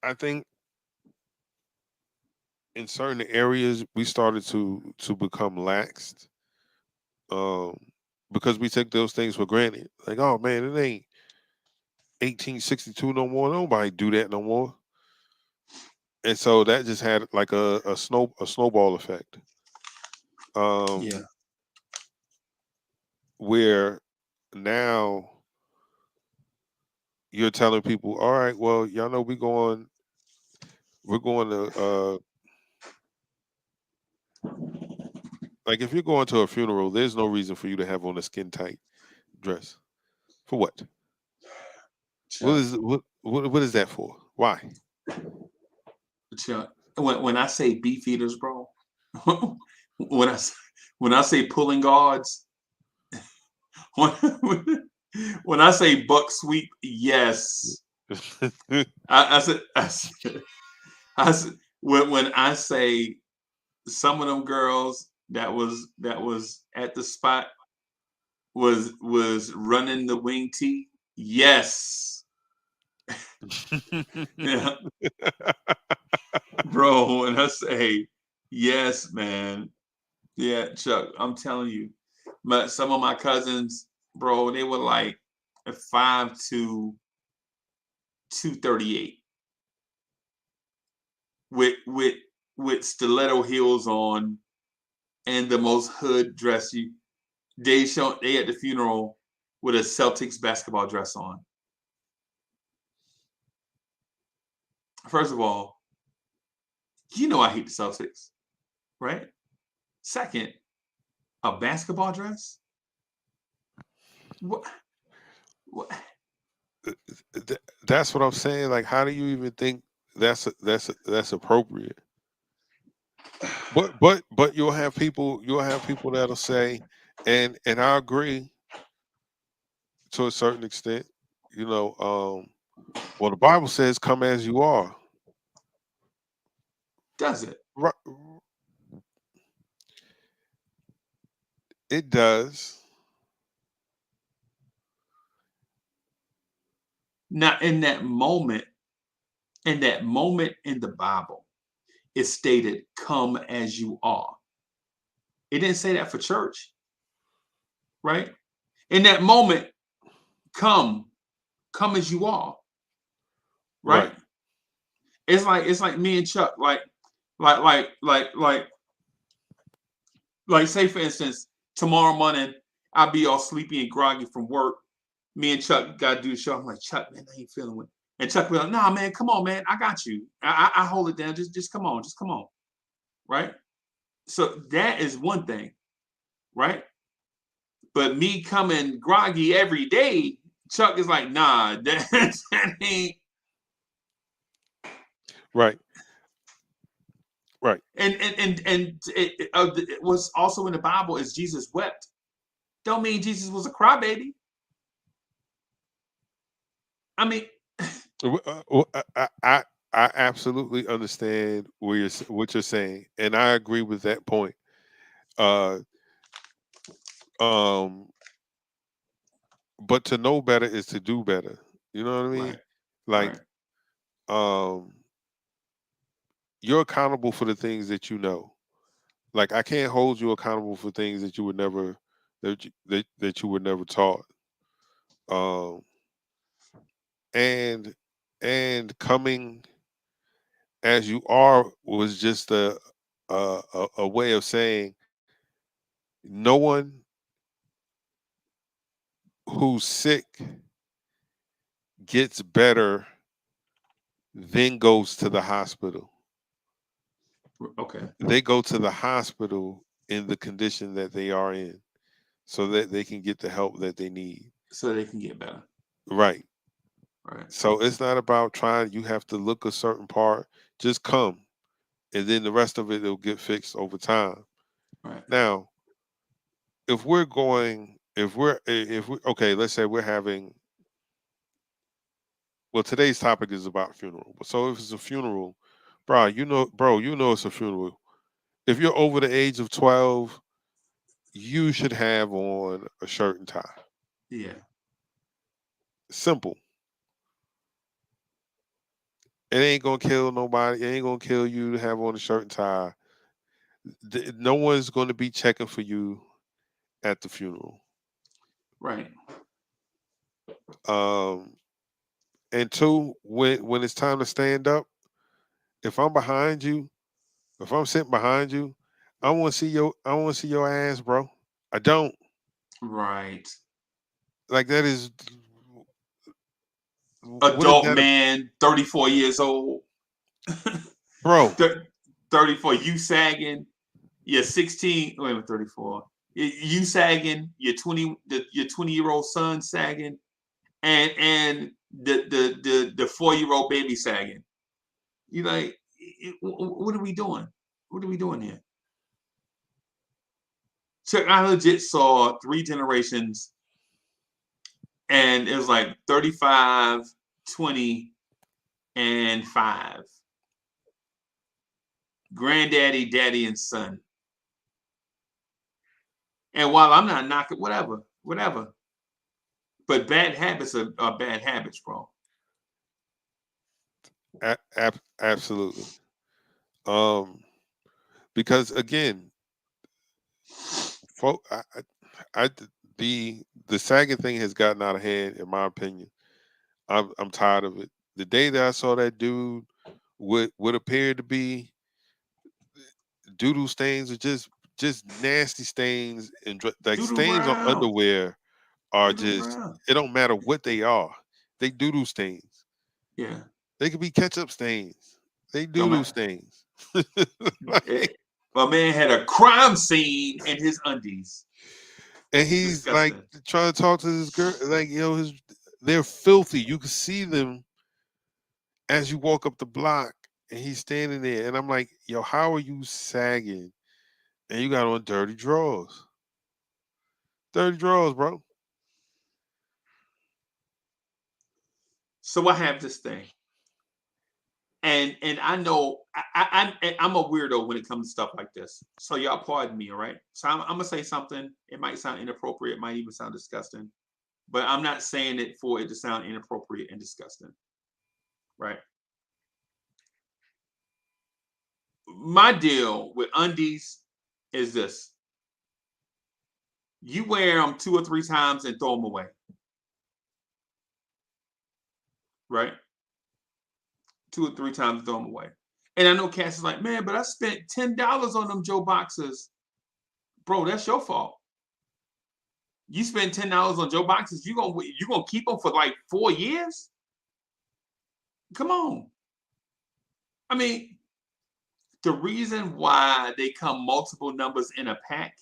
I think in certain areas we started to become laxed, um, because we take those things for granted. Like, oh man, it ain't 1862 no more. Nobody do that no more. And so that just had like a snowball effect. Yeah. Um, where now you're telling people, all right, well, y'all know we're going to like if you're going to a funeral, there's no reason for you to have on a skin tight dress. For what? Chuck, What is that for? Why? Chuck. When I say beef eaters, bro, when I when I say pulling guards, when, when I say buck sweep, yes. I said when I say some of them girls that was at the spot was running the wing tee. Yes. Yeah. Bro, when I say yes, man. Yeah, Chuck, I'm telling you. Some of my cousins, bro, they were like 5 to 238 with stiletto heels on and the most hood dress they at the funeral with a Celtics basketball dress on. First of all, you know I hate the Celtics, right? Second, a basketball dress? What? What? That's what I'm saying. Like, how do you even think that's appropriate? But you'll have people that'll say, and I agree. to a certain extent. You know, well, the Bible says, "Come as you are." Does it? Right, it does. Now, in that moment in the Bible, it stated, "Come as you are." It didn't say that for church, right? In that moment, come, come as you are, right? Right, It's like me and Chuck, like like like like like say for instance, tomorrow morning I'll be all sleepy and groggy from work. Me and Chuck gotta do the show. I'm like, Chuck, man, I ain't feeling it. And Chuck be like, nah, man, come on, man, I got you. I hold it down. Just come on, just come on, right? So that is one thing, right? But me coming groggy every day, Chuck is like, nah, that ain't. right, right. It was also in the Bible is Jesus wept. Don't mean Jesus was a crybaby. I mean, I absolutely understand what you're saying, and I agree with that point. Uh, um, but to know better is to do better. You know what I mean? right, Like, right, um, you're accountable for the things that you know. Like, I can't hold you accountable for things that you would never that you were never taught. Um, and coming as you are was just a way of saying no one who's sick gets better then goes to the hospital. okay, They go to the hospital in the condition that they are in so that they can get the help that they need. so they can get better, Right. right, So it's not about trying, you have to look a certain part. Just come. And then the rest of it will get fixed over time. right, Now, if we okay, let's say we're having, well, today's topic is about funeral. So if it's a funeral, bro, you know it's a funeral. If you're over the age of 12, you should have on a shirt and tie. yeah, Simple. It ain't gonna kill nobody. It ain't gonna kill you to have on a shirt and tie. No one's gonna be checking for you at the funeral. right, Um, and two, when it's time to stand up, if I'm behind you, if I'm sitting behind you, I want to see your ass, bro. I don't right. like that is what is Adult that, man, 34 years old, bro? 34, you sagging, you're 16, wait a minute, 34. You sagging, your 20-year-old son sagging, and the 4-year-old baby sagging. You like, what are we doing? What are we doing here? So I legit saw 3 generations, and it was like 35, 20, and 5. Granddaddy, daddy, and son. And while I'm not knocking, whatever. But bad habits are bad habits, bro. Absolutely. Um, because again, folk, I the sagging thing has gotten out of hand, in my opinion. I'm tired of it. The day that I saw that dude would appear to be doodle stains, or just nasty stains, and like Doodle stains on brown. underwear are Doodle just, brown. it don't matter what they are. They doodle stains. Yeah. They could be ketchup stains. They Don't doodle matter. stains. It, Like, my man had a crime scene in his undies. and he's like Disgusting. trying to talk to this girl, like, his, they're filthy. You can see them as you walk up the block, and he's standing there, and I'm like, yo, how are you sagging? And you got on dirty drawers, bro. So I have this thing, and I know I'm a weirdo when it comes to stuff like this. So y'all pardon me, all right? So I'm gonna say something. It might sound inappropriate, it might even sound disgusting, but I'm not saying it for it to sound inappropriate and disgusting, right? My deal with undies is this: you wear them 2 or 3 times and throw them away, right? 2 or 3 times and throw them away. And I know Cass is like, man, but I spent $10 on them Joe boxes. Bro, that's your fault. You spend $10 on Joe boxes, you gonna keep them for like 4 years? Come on. I mean, the reason why they come multiple numbers in a pack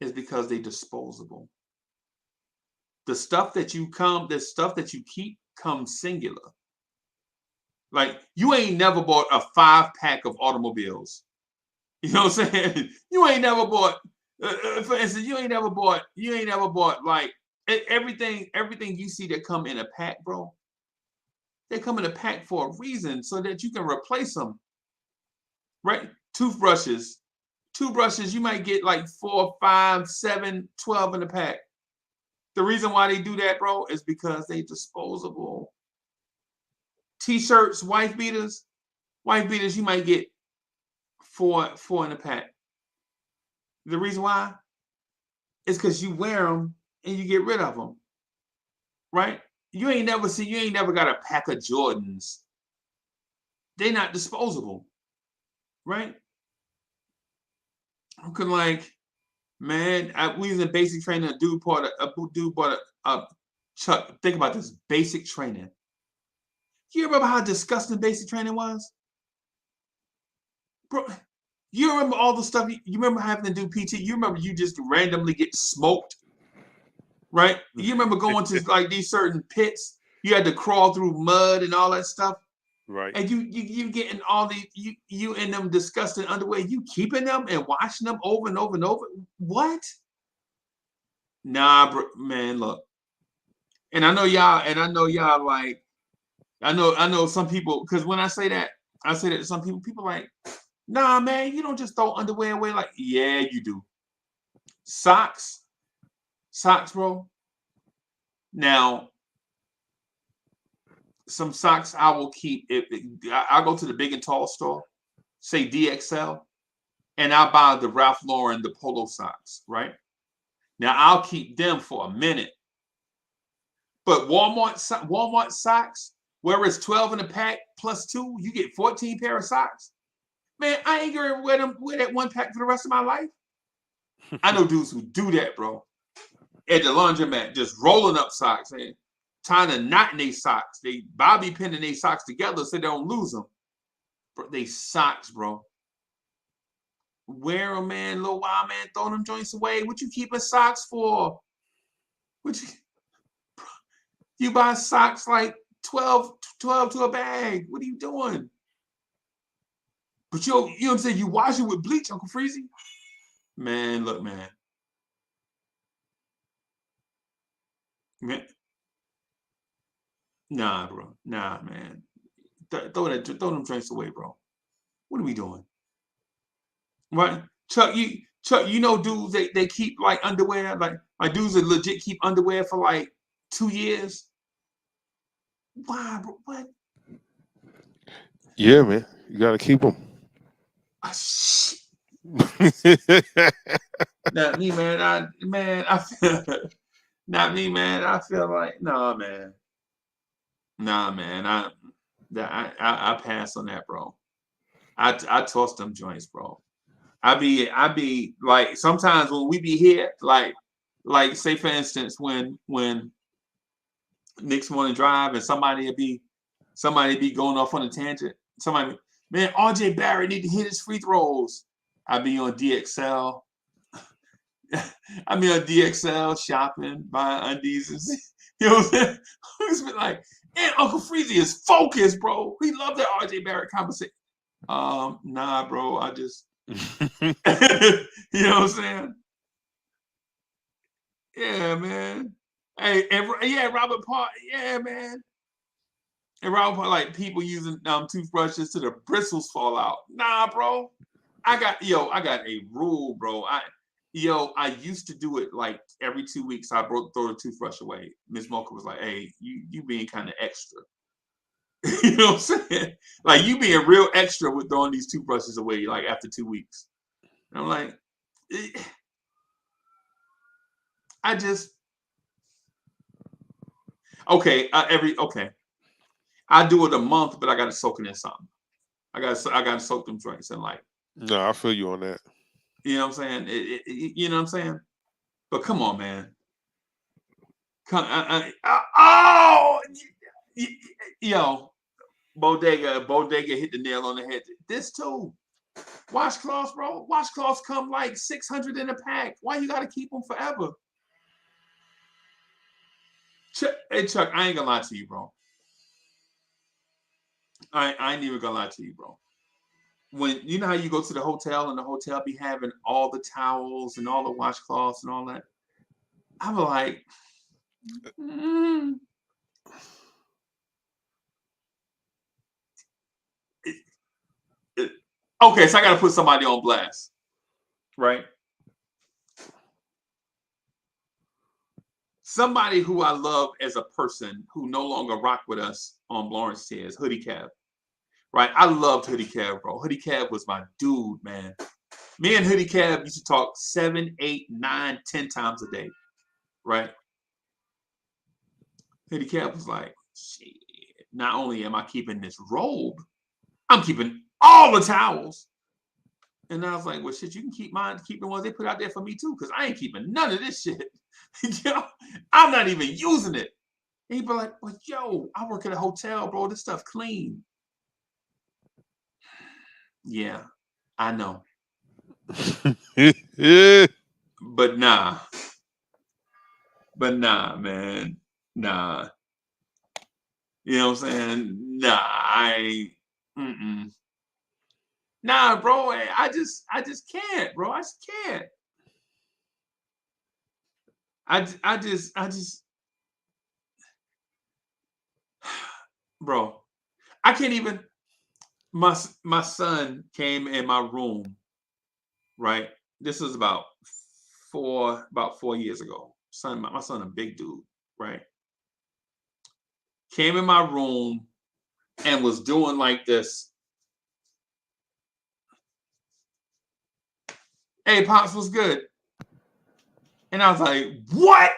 is because they're disposable. The stuff that you keep comes singular. Like, you ain't never bought a 5-pack of automobiles. You know what I'm saying? You ain't never bought, for instance, you ain't never bought like everything you see that come in a pack, bro. They come in a pack for a reason, so that you can replace them, right? Toothbrushes, you might get like 4, 5, 7, 12 in a pack. The reason why they do that, bro, is because they disposable. T-shirts, wife beaters, you might get 4 in a pack. The reason why is because you wear them and you get rid of them, right? You ain't never got a pack of Jordans. They're not disposable, right? I'm like, man, we was in basic training. A dude bought a Chuck. Think about this: basic training. You remember how disgusting basic training was, bro? You remember all the stuff? You remember having to do PT? You remember you just randomly get smoked, right? You remember going to like these certain pits? You had to crawl through mud and all that stuff, Right. and you getting all these you in them disgusting underwear. You keeping them and washing them over and over and over. What? Nah, bro, man. Look, and I know y'all like. I know some people, because when I say that to some people. People like, nah, man, you don't just throw underwear away. Like, yeah, you do. Socks, bro. Now, some socks I will keep. I'll go to the big and tall store, say DXL, and I'll buy the Ralph Lauren, the polo socks, right? Now, I'll keep them for a minute. But Walmart socks, where it's 12 in a pack plus 2, you get 14 pair of socks. Man, I ain't gonna wear that 1 pack for the rest of my life. I know dudes who do that, bro. At the laundromat, just rolling up socks and tying a knot in their socks. They bobby pinning their socks together so they don't lose them. Bro, they socks, bro. Wear them, man, little while, man. Throw them joints away. What you keeping socks for? You buy socks like 12 to a bag. What are you doing? But you know what I'm saying? You wash it with bleach, Uncle Freezy? Man, look, man. Nah, bro. Nah, man. Throw them drinks away, bro. What are we doing? Right? Chuck, you know dudes they keep like underwear, like dudes that legit keep underwear for like 2 years. Why, bro? What? Yeah, man. You gotta keep them. Not me, man. I feel not me, man. I feel like nah, man. I pass on that, bro. I toss them joints, bro. I be like, sometimes when we be here, like say for instance when Nick's Morning Drive and somebody be going off on a tangent. Somebody, man, RJ Barrett need to hit his free throws. I be on DXL. I be on DXL shopping, buying undies, and you know what I'm saying? It's been like, and Uncle Freezy is focused, bro. He loved that RJ Barrett conversation. Nah, bro. I just you know what I'm saying? Yeah, man. Hey, yeah, Robert Park, yeah, man. And Robert Park, like people using toothbrushes to the bristles fall out. Nah, bro. I got a rule, bro. I used to do it like every 2 weeks. I throw the toothbrush away. Miss Mocha was like, "Hey, you being kind of extra." You know what I'm saying? Like you being real extra with throwing these toothbrushes away like after 2 weeks. And I'm like, I just okay. Okay. I do it a month, but I got to soak it in something. I got to soak them drinks in like. No, I feel you on that. You know what I'm saying? You know what I'm saying? But come on, man. Oh, yo, Bodega hit the nail on the head. This too. Washcloths, bro. Washcloths come like 600 in a pack. Why you got to keep them forever? Hey, Chuck, I ain't gonna lie to you, bro. I ain't even gonna lie to you, bro. When you know how you go to the hotel and the hotel be having all the towels and all the washcloths and all that, I'm like, okay, so I got to put somebody on blast, right? Somebody who I love as a person who no longer rock with us on Lawrence Tears, Hoodie Cab, right? I loved Hoodie Cab, bro. Hoodie Cab was my dude, man. Me and Hoodie Cab used to talk 7, 8, 9, 10 times a day, right? Hoodie Cab was like, shit, not only am I keeping this robe, I'm keeping all the towels. And I was like, well, shit, you can keep mine, keep the ones they put out there for me too, because I ain't keeping none of this shit. I'm not even using it. And he'd be like, well, yo, I work at a hotel, bro. This stuff clean. Yeah, I know. Yeah. But nah. But nah, man. Nah. You know what I'm saying? Nah, Nah, bro. I just can't, bro. I just can't. I just, bro. I can't even. My son came in my room, right? This was about 4 years ago. My son, a big dude, right? Came in my room and was doing like this. Hey, Pops, what's good? And I was like, what?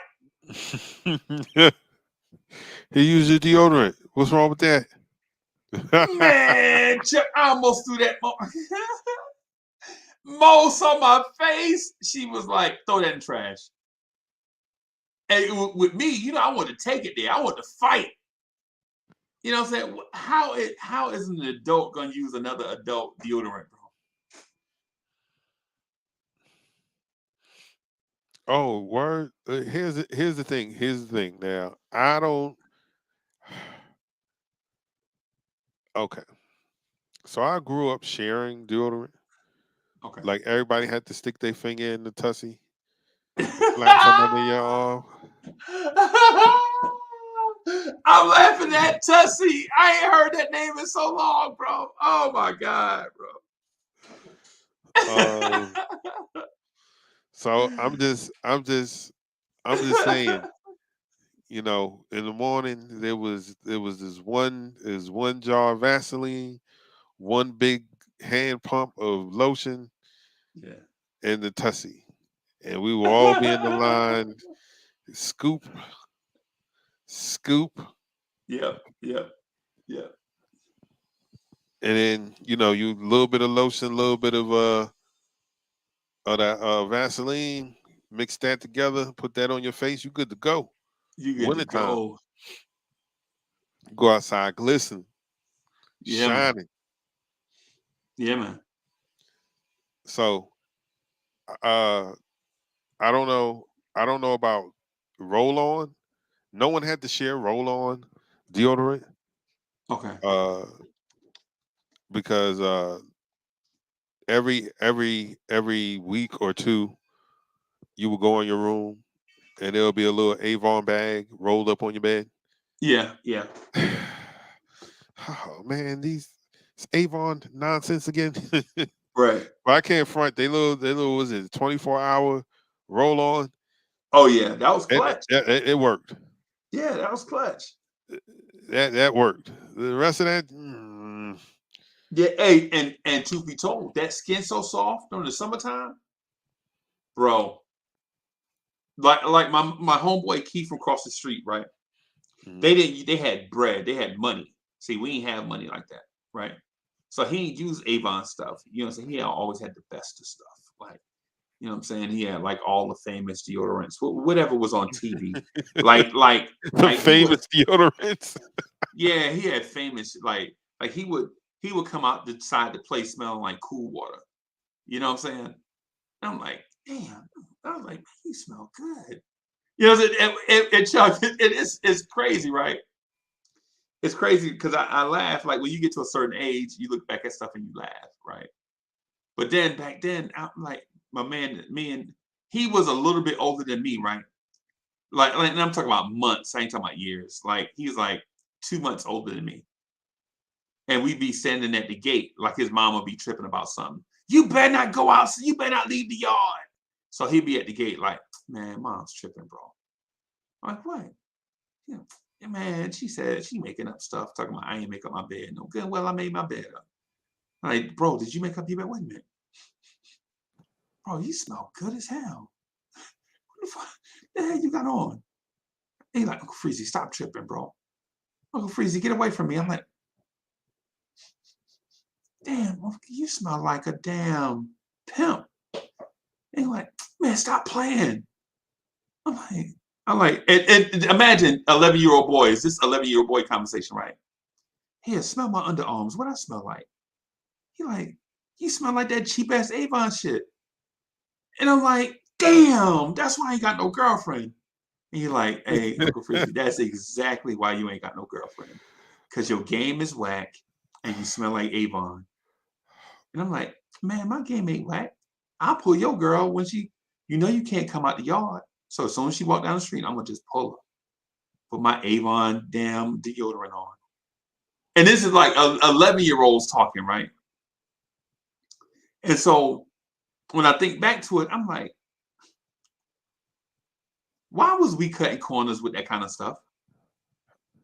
He uses deodorant. What's wrong with that? Man, I almost threw that. Mo saw my face. She was like, throw that in trash. And with me, I want to take it there. I want to fight. You know what I'm saying? How is an adult going to use another adult deodorant, bro? Oh, word. Here's the thing. Here's the thing. Now, I don't. Okay. So I grew up sharing deodorant. Okay. Like everybody had to stick their finger in the tussie and slap from under your arm. I'm laughing at Tussie. I ain't heard that name in so long, bro. Oh my god, bro. So I'm just saying, in the morning there was this one jar of Vaseline, one big hand pump of lotion, Yeah. and the tussie, and we will all be in the line, scoop, scoop, Yep. Yep. Yep. and then you a little bit of lotion, a little bit of that Vaseline, mix that together, put that on your face, you good to go. You good to Wintertime, go. go outside, glisten, Yeah, man. shining. Yeah, man. So, uh, I don't know. I don't know about roll on. No one had to share roll on deodorant. Okay. Uh, because every week or two, you would go in your room and there'll be a little Avon bag rolled up on your bed. Yeah. Oh man, these it's Avon nonsense again. Right. But I can't front. They little was it 24-hour roll on. Oh yeah, that was clutch. It worked. Yeah, that was clutch. That worked. The rest of that, Yeah, hey, and to be told, that skin so soft during the summertime, bro. Like my homeboy Keith from across the street, right? They had bread, they had money. See, we ain't have money like that, right? So he ain't use Avon stuff. You know what I'm saying? He always had the best of stuff. Like, you know what I'm saying? He had like all the famous deodorants, whatever was on TV. like the famous deodorants. Yeah, he had famous like he would come out the side the place smelling like cool water. You know what I'm saying? And I'm like, damn. I was like, man, you smell good. You know, Chuck, it's crazy, right? It's crazy because I laugh. Like when you get to a certain age, you look back at stuff and you laugh, right? But then back then, I'm like, my man, he was a little bit older than me, right? Like and I'm talking about months. I ain't talking about years. Like he's like 2 months older than me. And we'd be standing at the gate, like his mom would be tripping about something. You better not go out. You better not leave the yard. So he'd be at the gate like, man, mom's tripping, bro. I'm like, what? Yeah, man, she said she making up stuff, talking about I ain't make up my bed. No good. Well, I made my bed up. I'm like, bro, did you make up your bed? Wait a minute. Bro, you smell good as hell. What the hell you got on? And he's like, Uncle Freezy, stop tripping, bro. Uncle Freezy, get away from me. I'm like, damn, you smell like a damn pimp. And he's like, man, stop playing. I'm like, and imagine 11-year-old boy. Is this 11-year-old boy conversation, right? Here, smell my underarms. What I smell like? He like, you smell like that cheap ass Avon shit. And I'm like, damn, that's why I ain't got no girlfriend. And you're like, hey, Uncle Freezy, that's exactly why you ain't got no girlfriend. Because your game is whack and you smell like Avon. And I'm like, man, my game ain't whack. I'll pull your girl when you can't come out the yard. So as soon as she walk down the street, I'm going to just pull her. Put my Avon damn deodorant on. And this is like 11-year-olds talking, right? And so when I think back to it, I'm like, why was we cutting corners with that kind of stuff?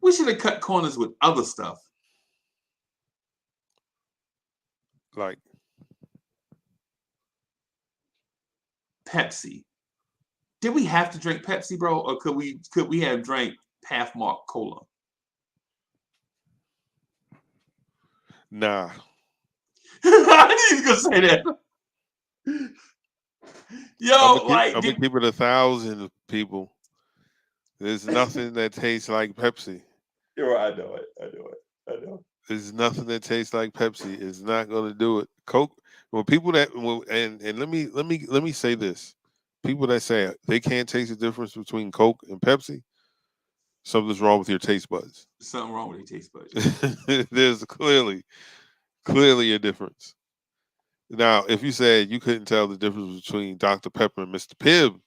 We should have cut corners with other stuff. Like Pepsi. Did we have to drink Pepsi, bro? Or could we have drank Pathmark Cola? Nah. I knew you was gonna say that. Yo, I'm gonna keep it 1,000 people. There's nothing that tastes like Pepsi. You're right, I know it. There's nothing that tastes like Pepsi. It's not gonna do it. Coke. Well, people that and let me say this: people that say they can't taste the difference between Coke and Pepsi, something's wrong with your taste buds. Something wrong with your taste buds. There's clearly a difference. Now, if you said you couldn't tell the difference between Dr. Pepper and Mr. Pibb,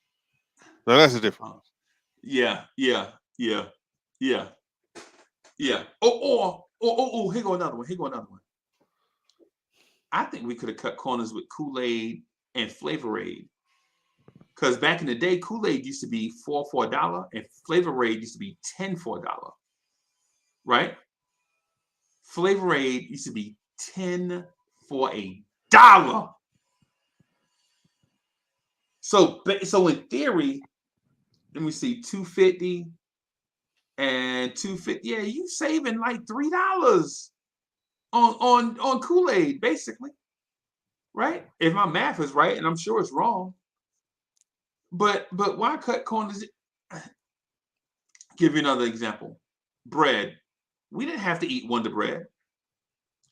now that's a difference. Yeah. Oh, here go another one. I think we could have cut corners with Kool-Aid and Flavor Aid. Because back in the day, Kool-Aid used to be $4 for $1 and Flavor Aid used to be $10 for $1. Right? Flavor Aid used to be $10 for $1. So in theory, let me see, $2.50 and $2.50. Yeah, you saving like $3 on Kool-Aid, basically. Right? If my math is right, and I'm sure it's wrong. But why cut corners? Give you another example. Bread. We didn't have to eat Wonder Bread,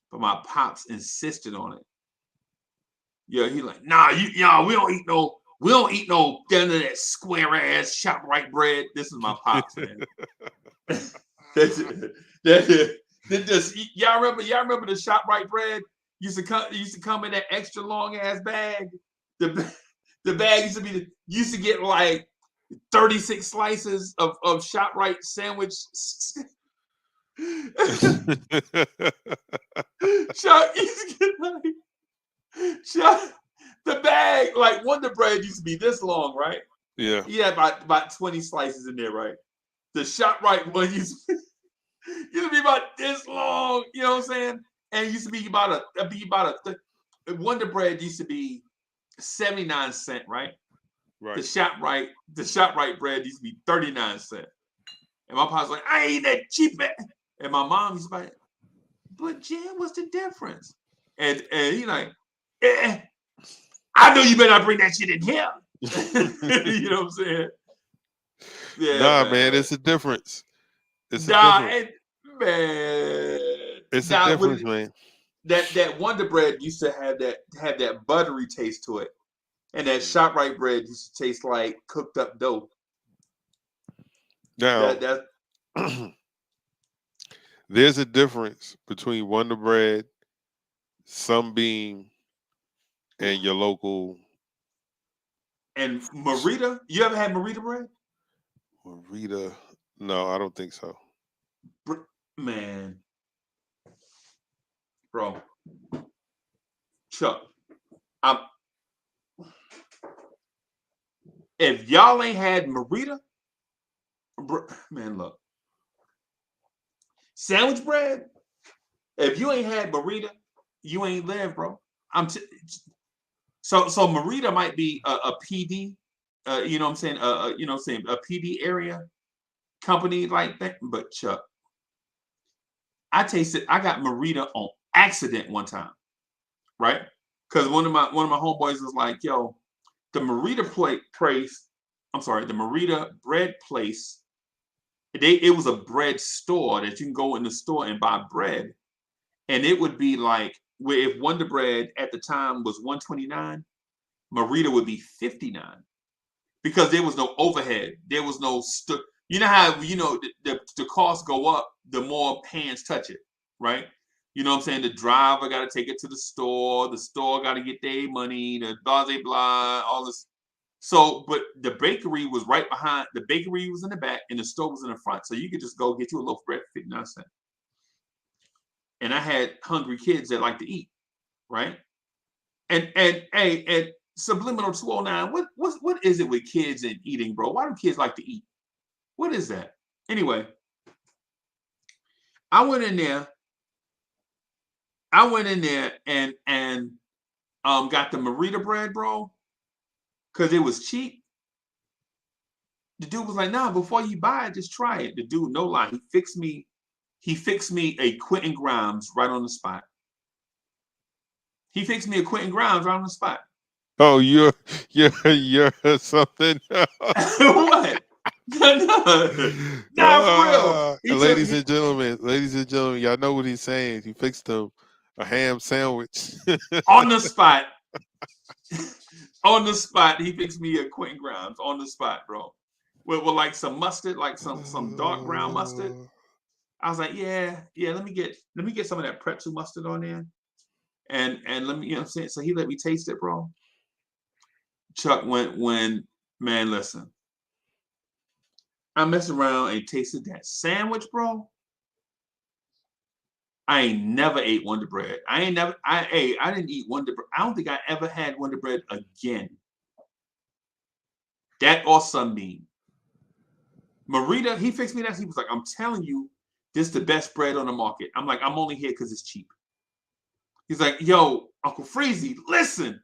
but my pops insisted on it. Yeah, he like, nah, we don't eat no down to that square ass ShopRite bread. This is my pops, man. Y'all remember the ShopRite bread used to come in that extra long ass bag. The bag used to get like 36 slices of ShopRite sandwich. Chuck, Chuck, the bag, like Wonder Bread used to be this long, right? Yeah. He had about 20 slices in there, right? The ShopRite one used to be about this long, you know what I'm saying? And it used to be about Wonder Bread used to be 79 cents, right? Right. The ShopRite bread used to be 39 cents. And my pops like, I ain't that cheap. And my mom was like, but Jan, what's the difference? And he like, I know you better not bring that shit in here. You know what I'm saying? Yeah, nah, man, it's a difference. It's a difference. It's a difference, man. That Wonder Bread used to have that buttery taste to it. And that ShopRite bread used to taste like cooked up dough. Now, there's a difference between Wonder Bread, Sunbeam, and your local. And Marita? You ever had Marita bread? Marita? No, I don't think so. Man. Bro. Chuck. If y'all ain't had Marita, man, look. Sandwich bread, if you ain't had Marita, you ain't lived, bro. So Marita might be a PD, you know what I'm saying? You know what I'm saying? A PD area company like that. But Chuck, I got Marita on accident one time, right? Because one of my homeboys was like, yo, the Marita the Marita bread place, it was a bread store that you can go in the store and buy bread. And it would be like, where if Wonder Bread at the time was $129, Marita would be $59. Because there was no overhead. There was no, you know how, the costs go up, the more hands touch it, right? You know what I'm saying? The driver got to take it to the store got to get their money, the blah, blah, blah, all this. So, but the bakery was right behind, the bakery was in the back and the store was in the front. So you could just go get you a loaf of bread for 59 cents. And I had hungry kids that like to eat, right? And Subliminal 209, what is it with kids and eating, bro? Why do kids like to eat? What is that? Anyway, I went in there and got the Marita bread, bro, because it was cheap. The dude was like, nah, before you buy it, just try it. The dude, no lie, he fixed me a Quentin Grimes right on the spot. He fixed me a Quentin Grimes right on the spot. Oh, you're something. What? Nah, for real. Ladies and gentlemen, y'all know what he's saying. He fixed him a ham sandwich. On the spot. On the spot, he fixed me a Quentin Grimes on the spot, bro. With like some mustard, like some dark brown mustard. I was like, yeah, let me get some of that pretzel mustard on there. And let me, you know what I'm saying? So he let me taste it, bro. Chuck man, listen. I messed around and tasted that sandwich, bro. I ain't never ate Wonder Bread. I didn't eat Wonder Bread. I don't think I ever had Wonder Bread again. That or Sunbeam. Marita, he fixed me that. He was like, I'm telling you, this is the best bread on the market. I'm like, I'm only here because it's cheap. He's like, yo, Uncle Freezy, listen.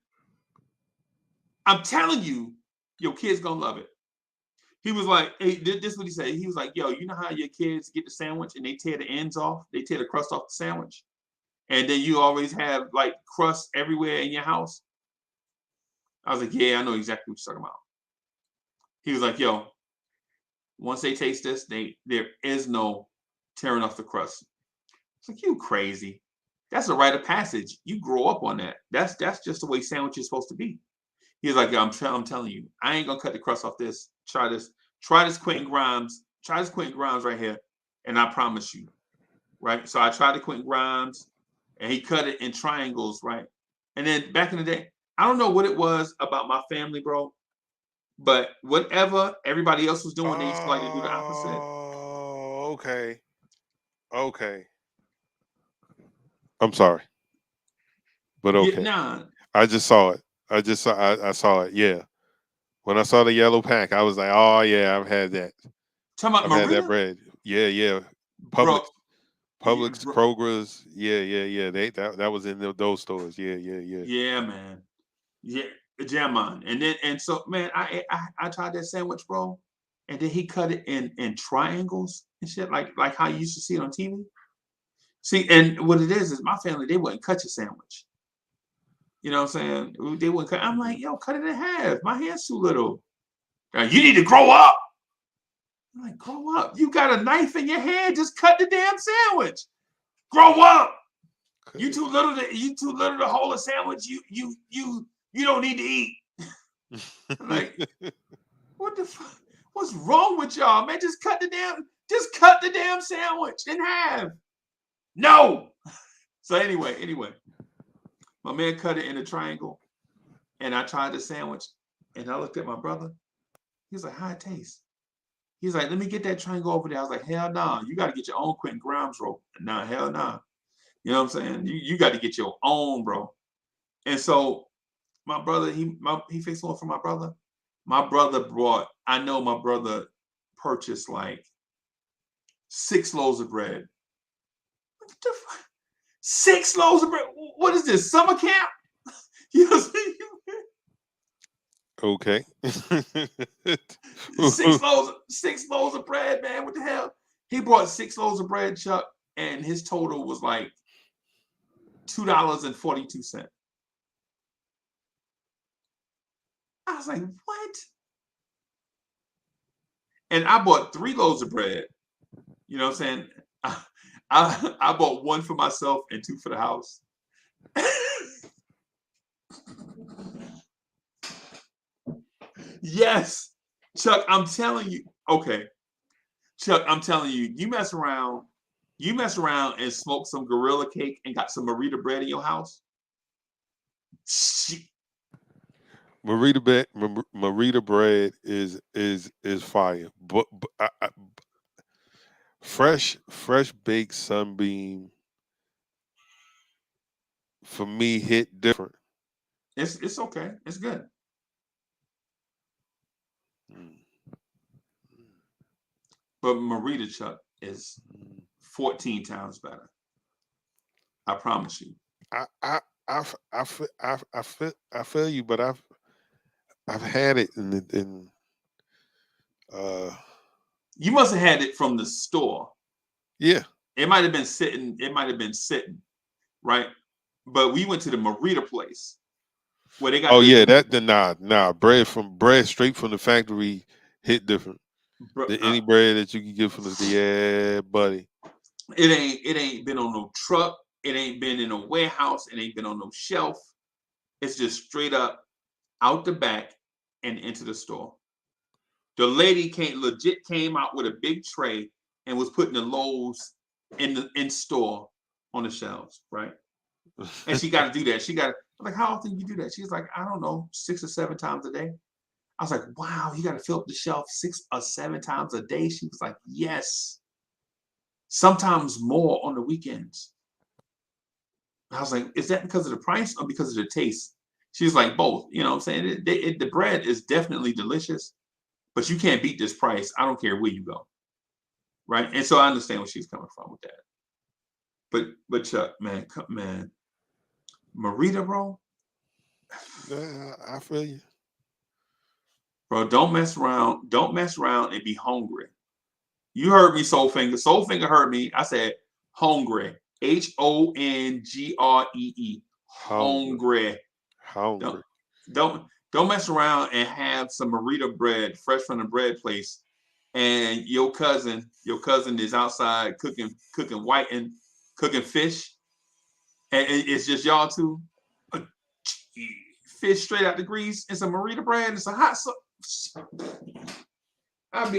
I'm telling you, your kid's gonna love it. He was like, hey, this is what he said. He was like, yo, you know how your kids get the sandwich and they tear the ends off? They tear the crust off the sandwich. And then you always have like crust everywhere in your house. I was like, yeah, I know exactly what you're talking about. He was like, yo, once they taste this, there is no tearing off the crust. It's like, you crazy. That's a rite of passage. You grow up on that. That's just the way sandwich is supposed to be. He was like, I'm telling you, I ain't gonna cut the crust off this. Try this Quentin Grimes. Try this Quentin Grimes right here, and I promise you, right? So I tried the Quentin Grimes, and he cut it in triangles, right? And then back in the day, I don't know what it was about my family, bro. But whatever everybody else was doing, they used to like to do the opposite. Oh, okay. Okay. I'm sorry. But okay. Nah. I just saw it. I saw it. Yeah. When I saw the yellow pack, I was like, oh yeah, I've had that. Talking about I've had that Marita? bread. Yeah, yeah. Bro, Publix, bro. Kroger's. Yeah. That was in those stores. Yeah. Yeah, man. Yeah, man. And so, man, I tried that sandwich, bro, and then he cut it in triangles and shit, like how you used to see it on TV. See, and what it is my family, they wouldn't cut your sandwich. You know what I'm saying? They wouldn't cut. I'm like, yo, cut it in half. My hand's too little. You need to grow up. I'm like, grow up. You got a knife in your hand. Just cut the damn sandwich. Grow up. You too little to hold a sandwich. You don't need to eat. Like, what the fuck? What's wrong with y'all, man? Just cut the damn sandwich in half. No. So anyway, my man cut it in a triangle, and I tried the sandwich, and I looked at my brother. He was like, how it tastes? He's like, let me get that triangle over there. I was like, hell nah. You got to get your own Quentin Grimes roll. Nah, hell nah. You know what I'm saying? You got to get your own, bro. And so my brother, he fixed one for my brother. My brother purchased like 6 loaves of bread. What the fuck? 6 loaves of bread? What is this, summer camp? You know what I'm saying? Okay. 6 loaves of bread, man. What the hell? He bought 6 loaves of bread, Chuck, and his total was like $2.42. I was like, what? And I bought 3 loaves of bread. You know what I'm saying? I bought 1 for myself and 2 for the house. Yes, Chuck, I'm telling you. Okay, Chuck, I'm telling you, you mess around and smoke some Gorilla Cake and got some Marita bread in your house. Marita bread is fire, but fresh baked Sunbeam for me hit different. It's okay. It's good. But Marita, Chuck, is 14 times better. I promise you. I feel you, but I've had it in You must have had it from the store. Yeah. It might have been sitting, right? But we went to the Marita place where they got bread straight from the factory hit different than any bread that you can get from the buddy. It ain't been on no truck. It ain't been in a warehouse. It ain't been on no shelf. It's just straight up out the back and into the store. The lady came out with a big tray and was putting the loaves in store on the shelves, right? And she got to do that. I'm like, how often do you do that? She's like, I don't know, 6 or 7 times a day. I was like, wow, you got to fill up the shelf 6 or 7 times a day. She was like, yes. Sometimes more on the weekends. I was like, is that because of the price or because of the taste? She's like, both. You know what I'm saying? The bread is definitely delicious, but you can't beat this price. I don't care where you go. Right? And so I understand where she's coming from with that. But Chuck, man, Marita, bro. Yeah, I feel you. Bro, don't mess around. Don't mess around and be hungry. You heard me, Soulfinger. Soulfinger heard me. I said hungry. HONGREE. Hungry. Don't mess around and have some Marita bread fresh from the bread place, and your cousin is outside cooking fish, and it's just y'all two. Fish straight out the grease and some Marita bread and some hot sauce. I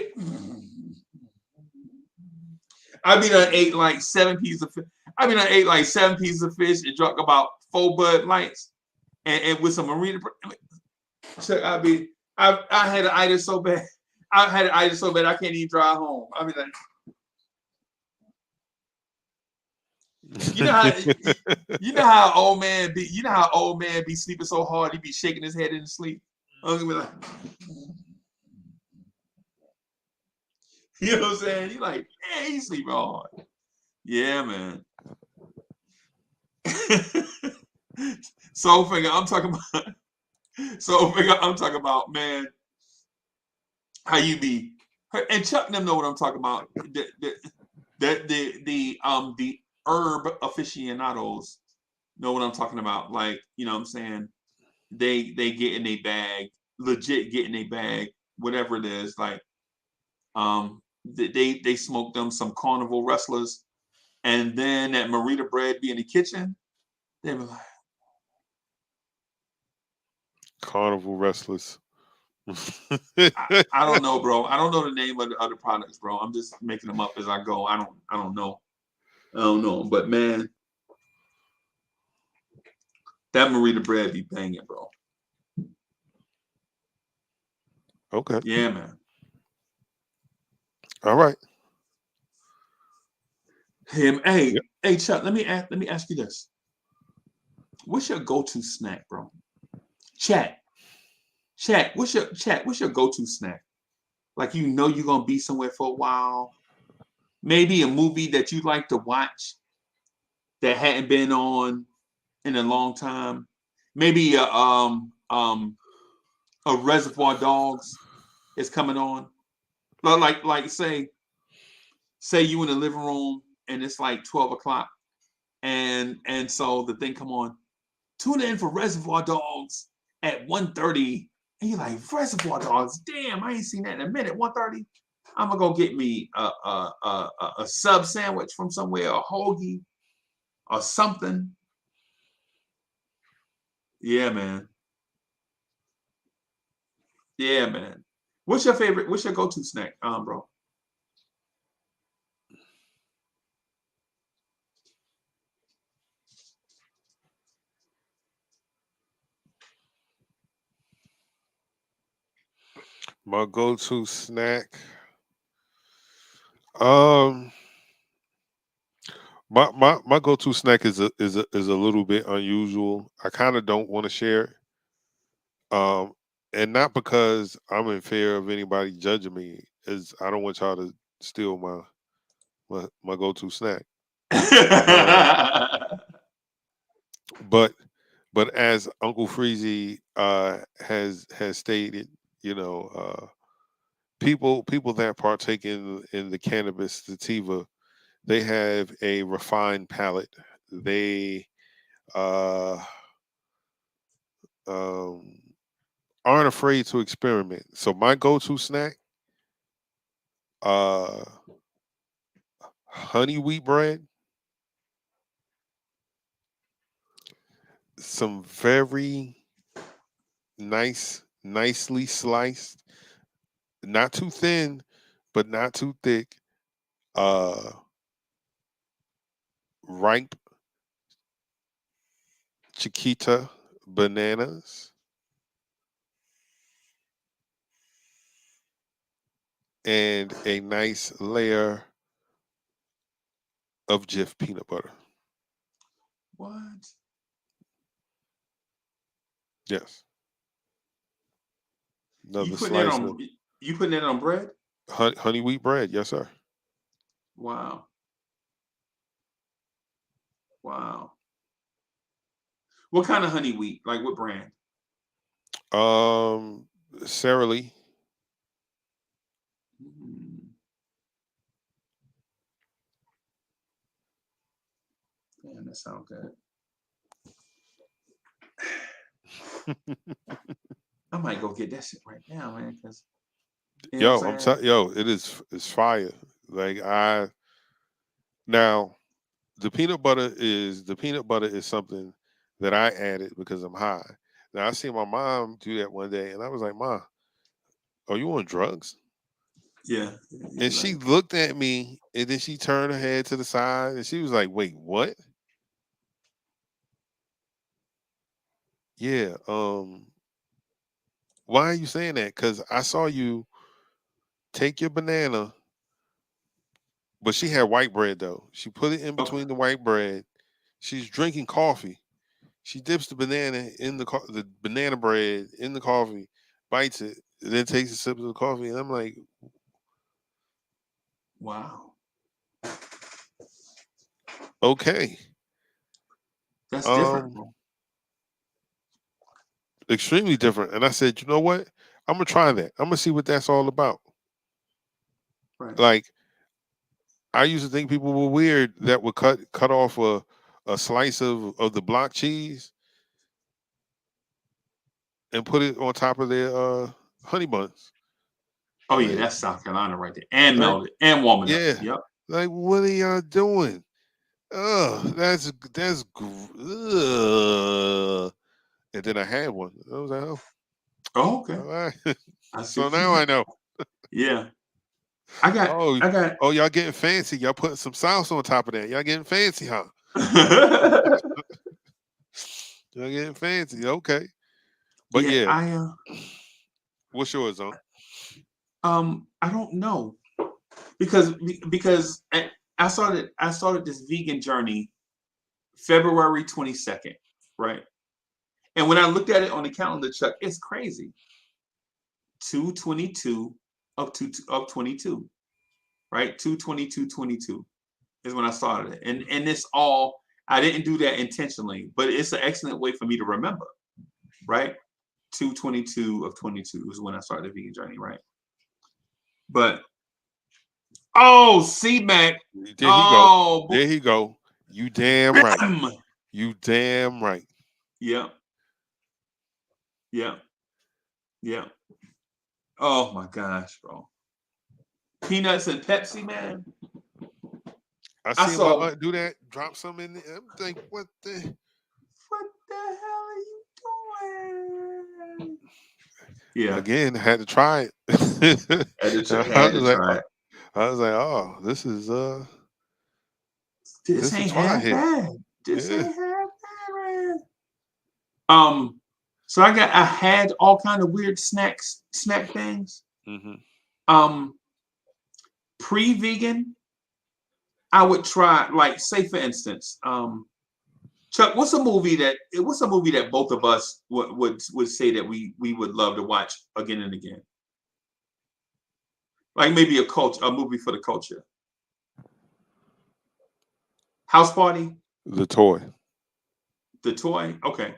done ate like 7 pieces of fish. I ate like 7 pieces of fish and drunk about 4 Bud Lights and with some Marita bread. So I had an itis so bad. I had an itis so bad I can't even drive home. I mean, like, you know how old man be. You know how old man be sleeping so hard he be shaking his head in his sleep. I'm gonna be like, you know what I'm saying? He like, man, he sleeping hard. Yeah, man. So figure I'm talking about. So figure I'm talking about, man. How you be? And Chuck and them know what I'm talking about. The herb aficionados know what I'm talking about. Like, you know what I'm saying? They get in a bag, legit get in a bag, whatever it is. Like, they smoke them some carnival wrestlers, and then that Marita bread be in the kitchen. They be like, Carnival wrestlers. I don't know, bro. I don't know the name of the other products, bro. I'm just making them up as I go. I don't know. I don't know. But man, that Marita bread be banging, bro. Okay. Yeah, man. All right. Hey, Yep. hey, Chuck. Let me ask you this. What's your go-to snack, bro? Chat. What's your go-to snack? Like, you know you're gonna be somewhere for a while. Maybe a movie that you like to watch that hadn't been on in a long time. Maybe a Reservoir Dogs is coming on. Like say you in the living room and it's like 12 o'clock and so the thing come on. Tune in for Reservoir Dogs at 1:30. And you're like, Reservoir Dogs, damn, I ain't seen that in a minute. 1:30. I'm gonna go get me a sub sandwich from somewhere, a hoagie or something. Yeah, man. Yeah, man. What's your favorite? What's your go-to snack, bro? My go-to snack. Um, my go-to snack is a little bit unusual. I kind of don't want to share it. And not because I'm in fear of anybody judging me, is I don't want y'all to steal my go-to snack. Um, but as Uncle Freezy has stated, you know, people that partake in the cannabis sativa, they have a refined palate. They uh, um, aren't afraid to experiment. So my go-to snack, uh, honey wheat bread, some very nicely sliced, not too thin, but not too thick. Uh, ripe Chiquita bananas and a nice layer of Jif peanut butter. What? Yes. You Another putting that slice on of you putting that on bread? honey wheat bread. Yes, sir. Wow. Wow. What kind of honey wheat? Like what brand? Um, Sara Lee. Mm, damn, that sounds good. I might go get that shit right now, man. Cause you know what Yo, I'm saying? it is it's fire. Like I now the peanut butter is something that I added because I'm high. Now I seen my mom do that one day and I was like, "Ma, are you on drugs?" Yeah. And she looked at me and then she turned her head to the side and she was like, "Wait, what?" Yeah, Why are you saying that? Because I saw you take your banana, but she had white bread though. She put it in between the white bread. She's drinking coffee. She dips the banana in the banana bread in the coffee, bites it, and then takes a sip of the coffee. And I'm like, Wow. okay, That's different, bro. extremely different. And I said, you know what? I'm gonna try that. I'm gonna see what that's all about. Right. Like, I used to think people were weird that would cut off a slice of the block cheese and put it on top of their honey buns. Oh yeah, Like, that's South Carolina right there. And like, melted and warm it up. yeah. Yep. Like, what are y'all doing? Ugh. And then I had one. I was like, oh, Oh, okay. all right. I see So what you now I mean. know. Yeah. I got Oh, y'all getting fancy. Y'all putting some sauce on top of that. Y'all getting fancy, huh? Y'all getting fancy. Okay. But yeah, yeah, I what's yours, huh? I don't know. Because I started this vegan journey February 22nd, right? And when I looked at it on the calendar, Chuck, it's crazy. 222 of 22, right? 222 is when I started it. And it's all, I didn't do that intentionally, but it's an excellent way for me to remember, right? 222 of 22 is when I started the vegan journey, right? But oh, C-Mac. There he go. Oh, There he go. You damn right. You damn right. Yeah. Yeah. Yeah. Oh my gosh, bro. Peanuts and Pepsi, man. I I seen my saw. aunt do that. Drop some in there. I'm like, what the? What the hell are you doing? Yeah. Again, had to try it. Had I to was like, try it. oh, this is This this a ain't try half here. bad. This Yeah. ain't half bad, man. So I had all kind of weird snack things. Mm-hmm. Pre-vegan, I would try, like, say for instance, Chuck, what's a movie that both of us would say that we would love to watch again and again? Like maybe a movie for the culture. House Party? The toy. The Toy? Okay.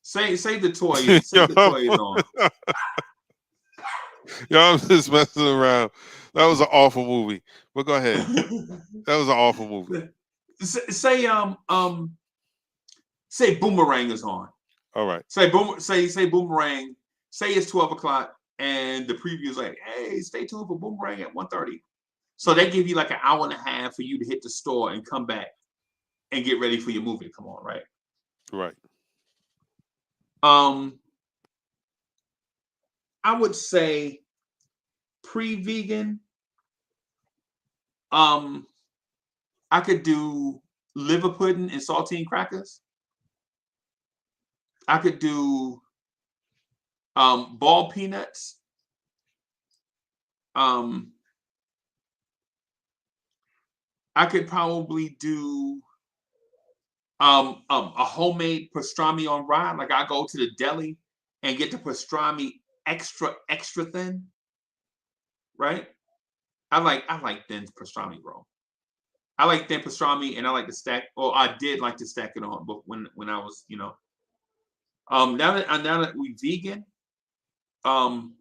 Say the toy. Say the toy is on. Y'all just messing around. That was an awful movie. But go ahead. That was an awful movie. Say Boomerang is on. All right. Say Boomerang. Say it's 12 o'clock and the preview is like, hey, stay tuned for Boomerang at 1:30. So they give you like an hour and a half for you to hit the store and come back and get ready for your movie to come on, right? Right. I would say pre-vegan. I could do liver pudding and saltine crackers. I could do ball peanuts. I could probably do a homemade pastrami on rye. Like I go to the deli and get the pastrami extra thin, right? I like thin pastrami, bro. I like thin pastrami, and I like to stack. Or I did like to stack it on, but when I was, now that we vegan, I'm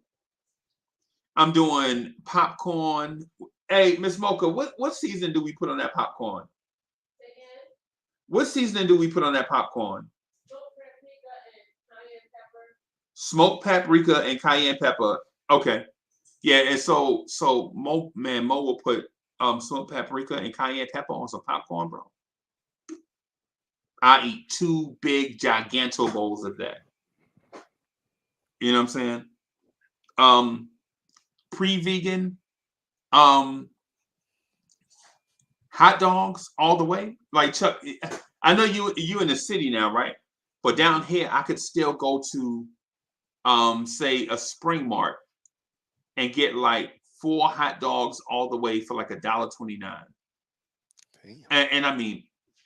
doing popcorn. Hey, Miss Mocha, what season do we put on that popcorn? What seasoning do we put on that popcorn? Smoked paprika and cayenne pepper. Okay. Yeah, and so Mo will put smoked paprika and cayenne pepper on some popcorn, bro. I eat 2 big giganto bowls of that. You know what I'm saying? Pre-vegan, hot dogs all the way. Like Chuck, I know you in the city now, right? But down here, I could still go to say a Spring Mart and get like 4 hot dogs all the way for like $1.29. And I mean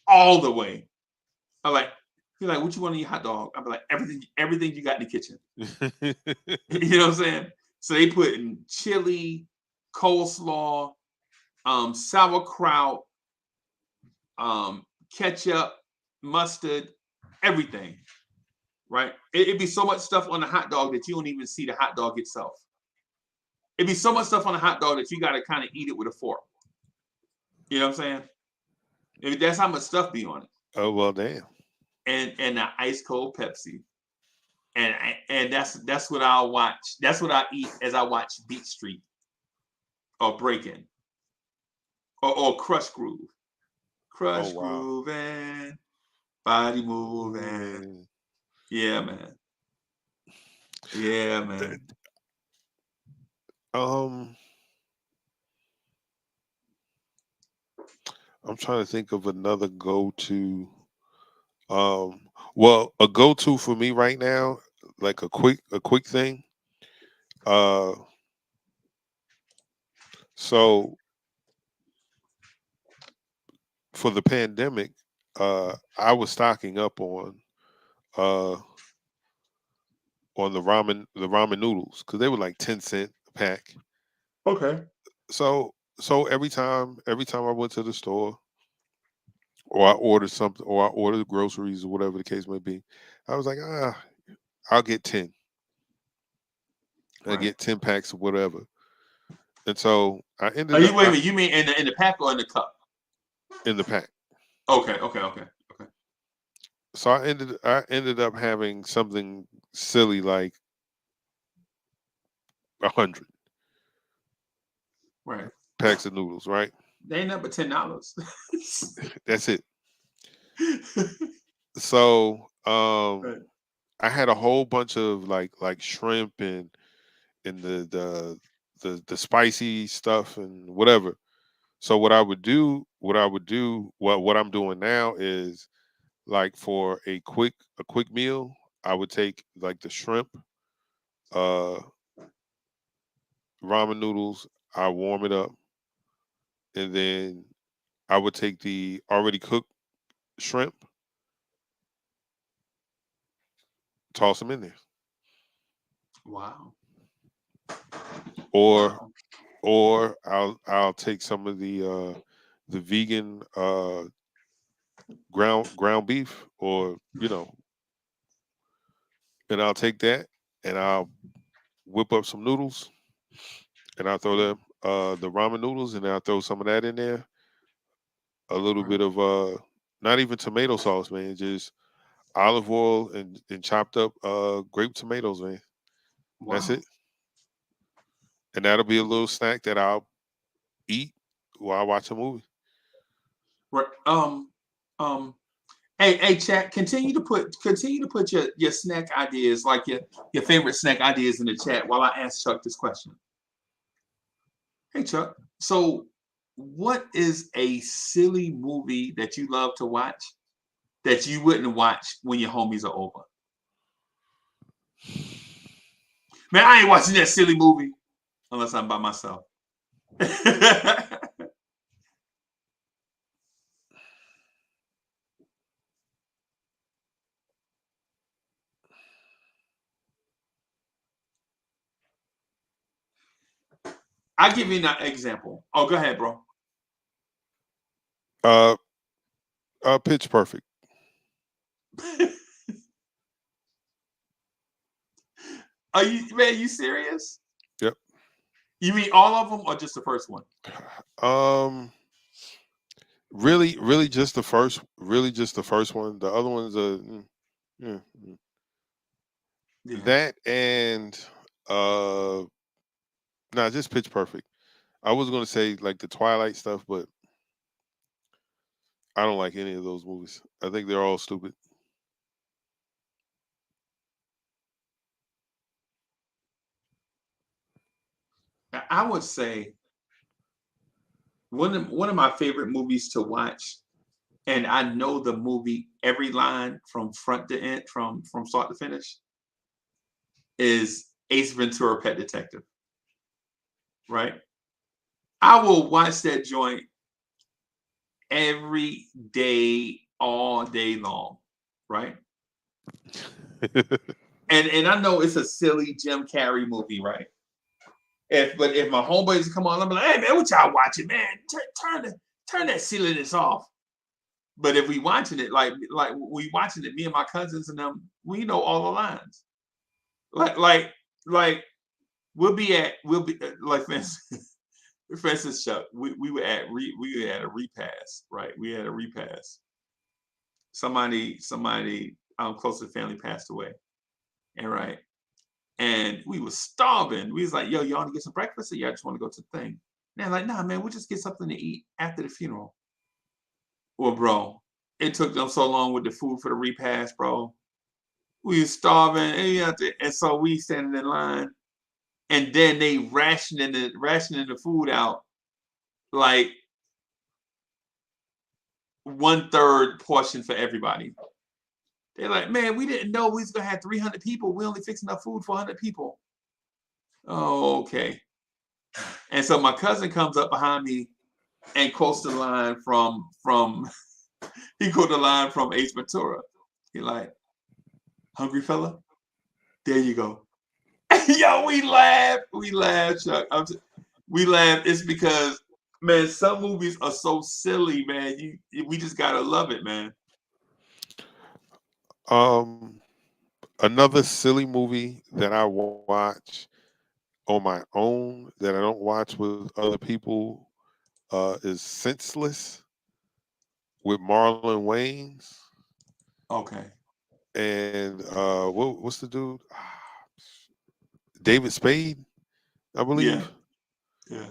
all the way. I'm like, you're like, what you want in your hot dog? I'm like, everything you got in the kitchen. You know what I'm saying? So they put in chili, coleslaw, sauerkraut, ketchup, mustard, everything. Right? It'd be so much stuff on the hot dog that you don't even see the hot dog itself. It'd be so much stuff on the hot dog that you got to kind of eat it with a fork. You know what I'm saying? That's how much stuff be on it. Oh well, damn. And the ice cold Pepsi. And that's what I'll watch. That's what I eat as I watch Beat Street or Breakin' or Crush Groove. Crush grooving, body moving. Yeah, man. Yeah, man. I'm trying to think of another go-to. Well, a go-to for me right now, like a quick thing. So for the pandemic, I was stocking up on the ramen noodles because they were like 10 cent a pack. Okay. So every time I went to the store or I ordered something or I ordered groceries or whatever the case may be, I was like, I'll get 10. I get 10 packs of whatever. And so I ended up. Wait a minute, you mean in the pack or in the cup? In the pack. Okay. So I ended up having something silly like 100 right packs of noodles, right? They ain't nothing but $10. That's it. So right. I had a whole bunch of like shrimp and the spicy stuff and whatever. So what I'm doing now is like for a quick meal, I would take like the shrimp, ramen noodles, I warm it up, and then I would take the already cooked shrimp, toss them in there. Wow. Or I'll take some of the vegan ground beef, or and I'll take that and I'll whip up some noodles and I'll throw the ramen noodles and I'll throw some of that in there. A little bit of not even tomato sauce, man, just olive oil and chopped up grape tomatoes, man. Wow. That's it. And that'll be a little snack that I'll eat while I watch a movie. Right. Hey, chat. Continue to put your snack ideas, like your favorite snack ideas, in the chat while I ask Chuck this question. Hey, Chuck. So, what is a silly movie that you love to watch that you wouldn't watch when your homies are over? Man, I ain't watching that silly movie unless I'm by myself. I'll give you an example. Oh, go ahead, bro. Pitch Perfect. Are you serious? Yep. You mean all of them or just the first one? Really just the first one. The other ones that and just Pitch Perfect. I was gonna say like the Twilight stuff, but I don't like any of those movies. I think they're all stupid. I would say one of my favorite movies to watch, and I know the movie every line from front to end, from start to finish, is Ace Ventura: Pet Detective. Right? I will watch that joint every day, all day long. Right? And I know it's a silly Jim Carrey movie, right? But if my homeboys come on, I'm like, hey man, what y'all watching, man? Turn that silliness off. But if we watching it, like we watching it, me and my cousins and them, we know all the lines. Like we'll be like for instance, Chuck, we were at a repass, right? We had a repass. Somebody close to the family passed away, and right, and we was starving. We was like, yo, y'all want to get some breakfast, or y'all just want to go to the thing? And they're like, nah, man, we'll just get something to eat after the funeral. Well, bro, it took them so long with the food for the repast, bro. We was starving, and so we standing in line, and then they rationing the food out like 1/3 portion for everybody. They're like, man, we didn't know we was gonna have 300 people. We only fixing enough food for 100 people. Oh, okay. And so my cousin comes up behind me and quotes the line from he quoted the line from Ace Ventura. He like, hungry fella? There you go. Yo, we laugh, Chuck. We laugh. It's because, man, some movies are so silly, man. We just gotta love it, man. Another silly movie that I watch on my own that I don't watch with other people is Senseless with Marlon Wayans Okay. and what's the dude? David Spade, I Yeah. believe. Yeah.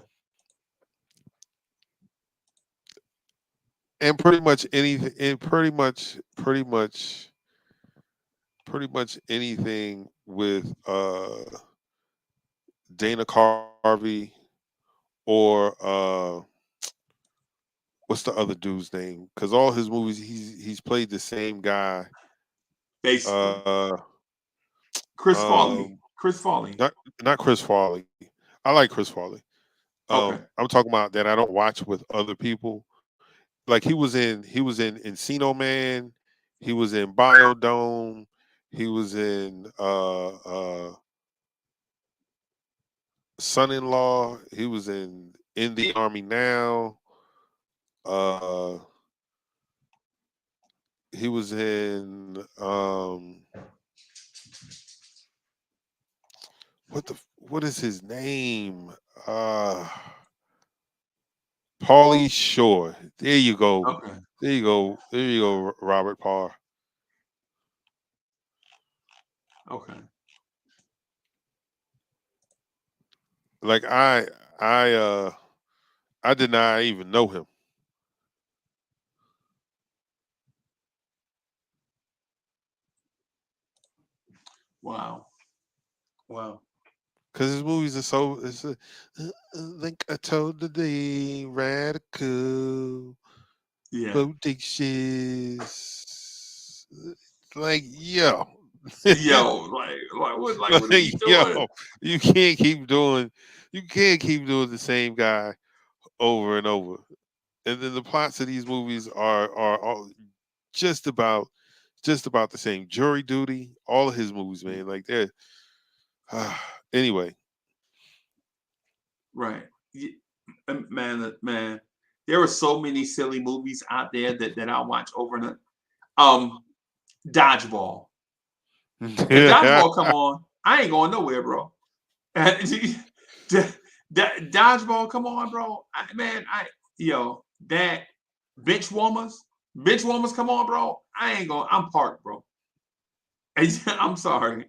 And pretty much anything, and pretty much anything with Dana Carvey or what's the other dude's name? Because all his movies, he's played the same guy. Basically. Uh, Chris Farley. Chris Farley. not Chris Farley. I like Chris Farley. Okay. I'm talking about that I don't watch with other people. Like he was in Encino Man, he was in Biodome, he was in Son-in-Law, he was in the Army Now. Uh, he was in what is his name? Pauly Shore. There you go. Okay. There you go. There you go, Robert Parr. Okay. Like I did not even know him. Wow. Wow. Cause his movies are so. I think I told the day radical, Yeah. bodacious. Like yo, Yo, what are we doing? yo, you can't keep doing. You can't keep doing the same guy over and over. And then the plots of these movies are all just about the same. Jury Duty, all of his movies, man. Like they're anyway. Right. Man, there are so many silly movies out there that I watch over and Dodgeball. If Dodgeball come on, I ain't going nowhere, bro. Dodgeball come on, bro. That bench warmers come on, bro. I ain't going. I'm parked, bro. I'm sorry.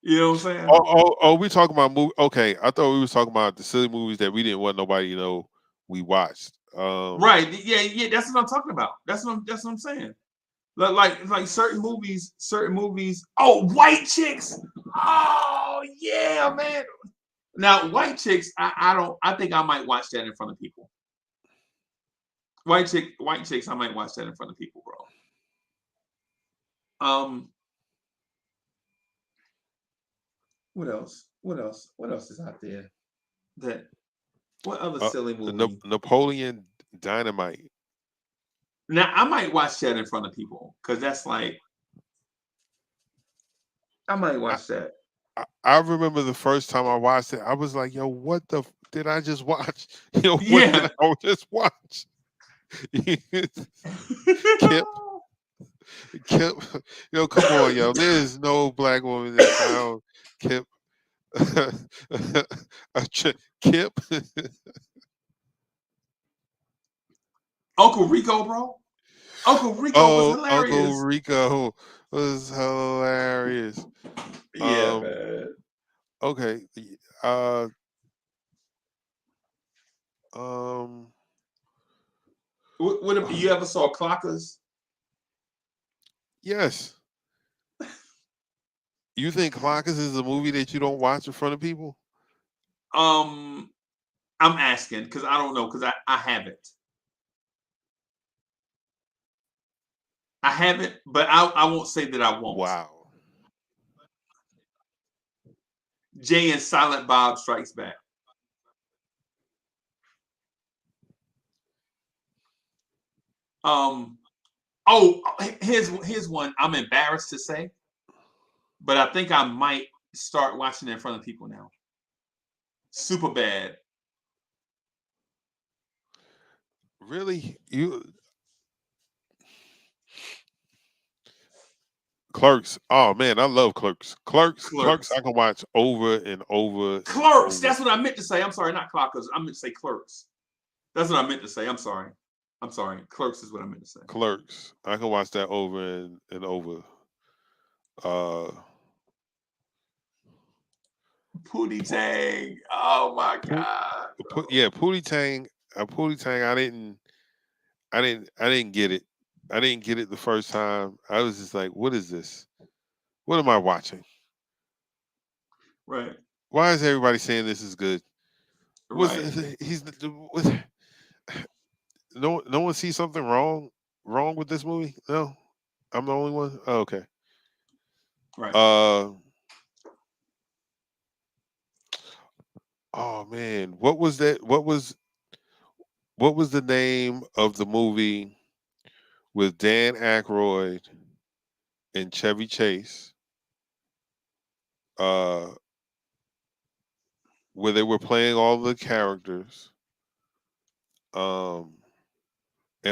You know what I'm saying? We talking about movie. Okay, I thought we was talking about the silly movies that we didn't want nobody to know we watched. Right? Yeah. That's what I'm talking about. That's what I'm saying. Like certain movies. Oh, White Chicks. Oh yeah, man. Now White Chicks, I think I might watch that in front of people. White Chicks, I might watch that in front of people, bro. What else? What else? What else is out there? That what other silly movie? Napoleon Dynamite. Now I might watch that in front of people because that's like I might watch that. I remember the first time I watched it, I was like, "Yo, what the did I just watch? What Yeah. did I just watch?" Kip, come on, yo. There's no black woman that found Kip. Kip. Uncle Rico, bro. Uncle Rico was Oh, Uncle hilarious. Rico was hilarious. Yeah, man. Okay. Uh. Um. What if you ever saw Clockers? Yes. You think Clockers is a movie that you don't watch in front of people? I'm asking because I don't know because I haven't. I haven't, but I won't say that I won't. Wow. Jay and Silent Bob Strikes Back. Oh, here's one I'm embarrassed to say, but I think I might start watching it in front of people now. Super Bad. Really? Clerks. Oh man, I love Clerks. Clerks. I can watch over and over. Clerks. That's what I meant to say. I'm sorry, not Clockers. I meant to say Clerks. That's what I meant to say. I'm sorry. Clerks is what I meant to say. Clerks. I can watch that over and over. Pootie Tang. Oh my god. Pootie Tang. Pootie Tang. I didn't get it. I didn't get it the first time. I was just like, what is this? What am I watching? Right. Why is everybody saying this is good? Right. No one sees something wrong with this movie? No. I'm the only one? Oh, okay. Right. Oh man, what was that? What was the name of the movie with Dan Aykroyd and Chevy Chase? Where they were playing all the characters. And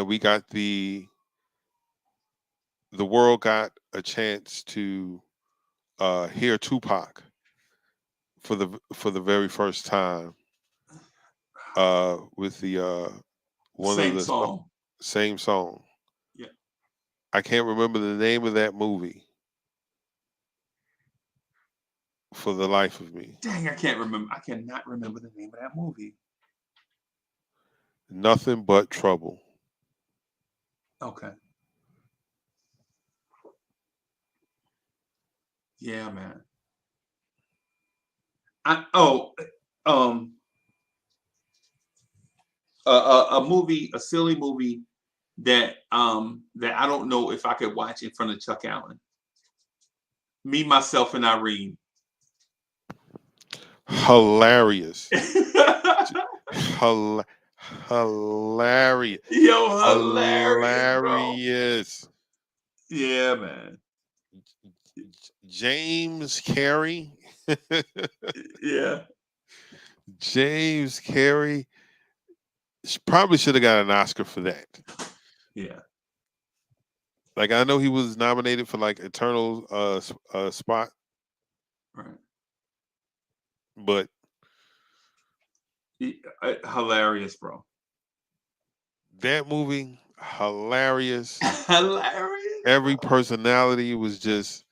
we got the world got a chance to hear Tupac for the very first time with the one Same of the song. same song. Yeah. I can't remember the name of that movie for the life of me. Dang, I can't remember. I cannot remember the name of that movie. Nothing But Trouble. Okay. Yeah, man. A movie, a silly movie that I don't know if I could watch in front of Chuck Allen. Me, Myself, and Irene. Hilarious. Hilarious. Yo, hilarious, Hilarious. bro. Yeah, man. James Carey. Yeah. James Carey probably should have got an Oscar for that. Yeah. Like I know he was nominated for like Eternal Spot. Right. But hilarious, bro. That movie, hilarious. Hilarious. Every personality was just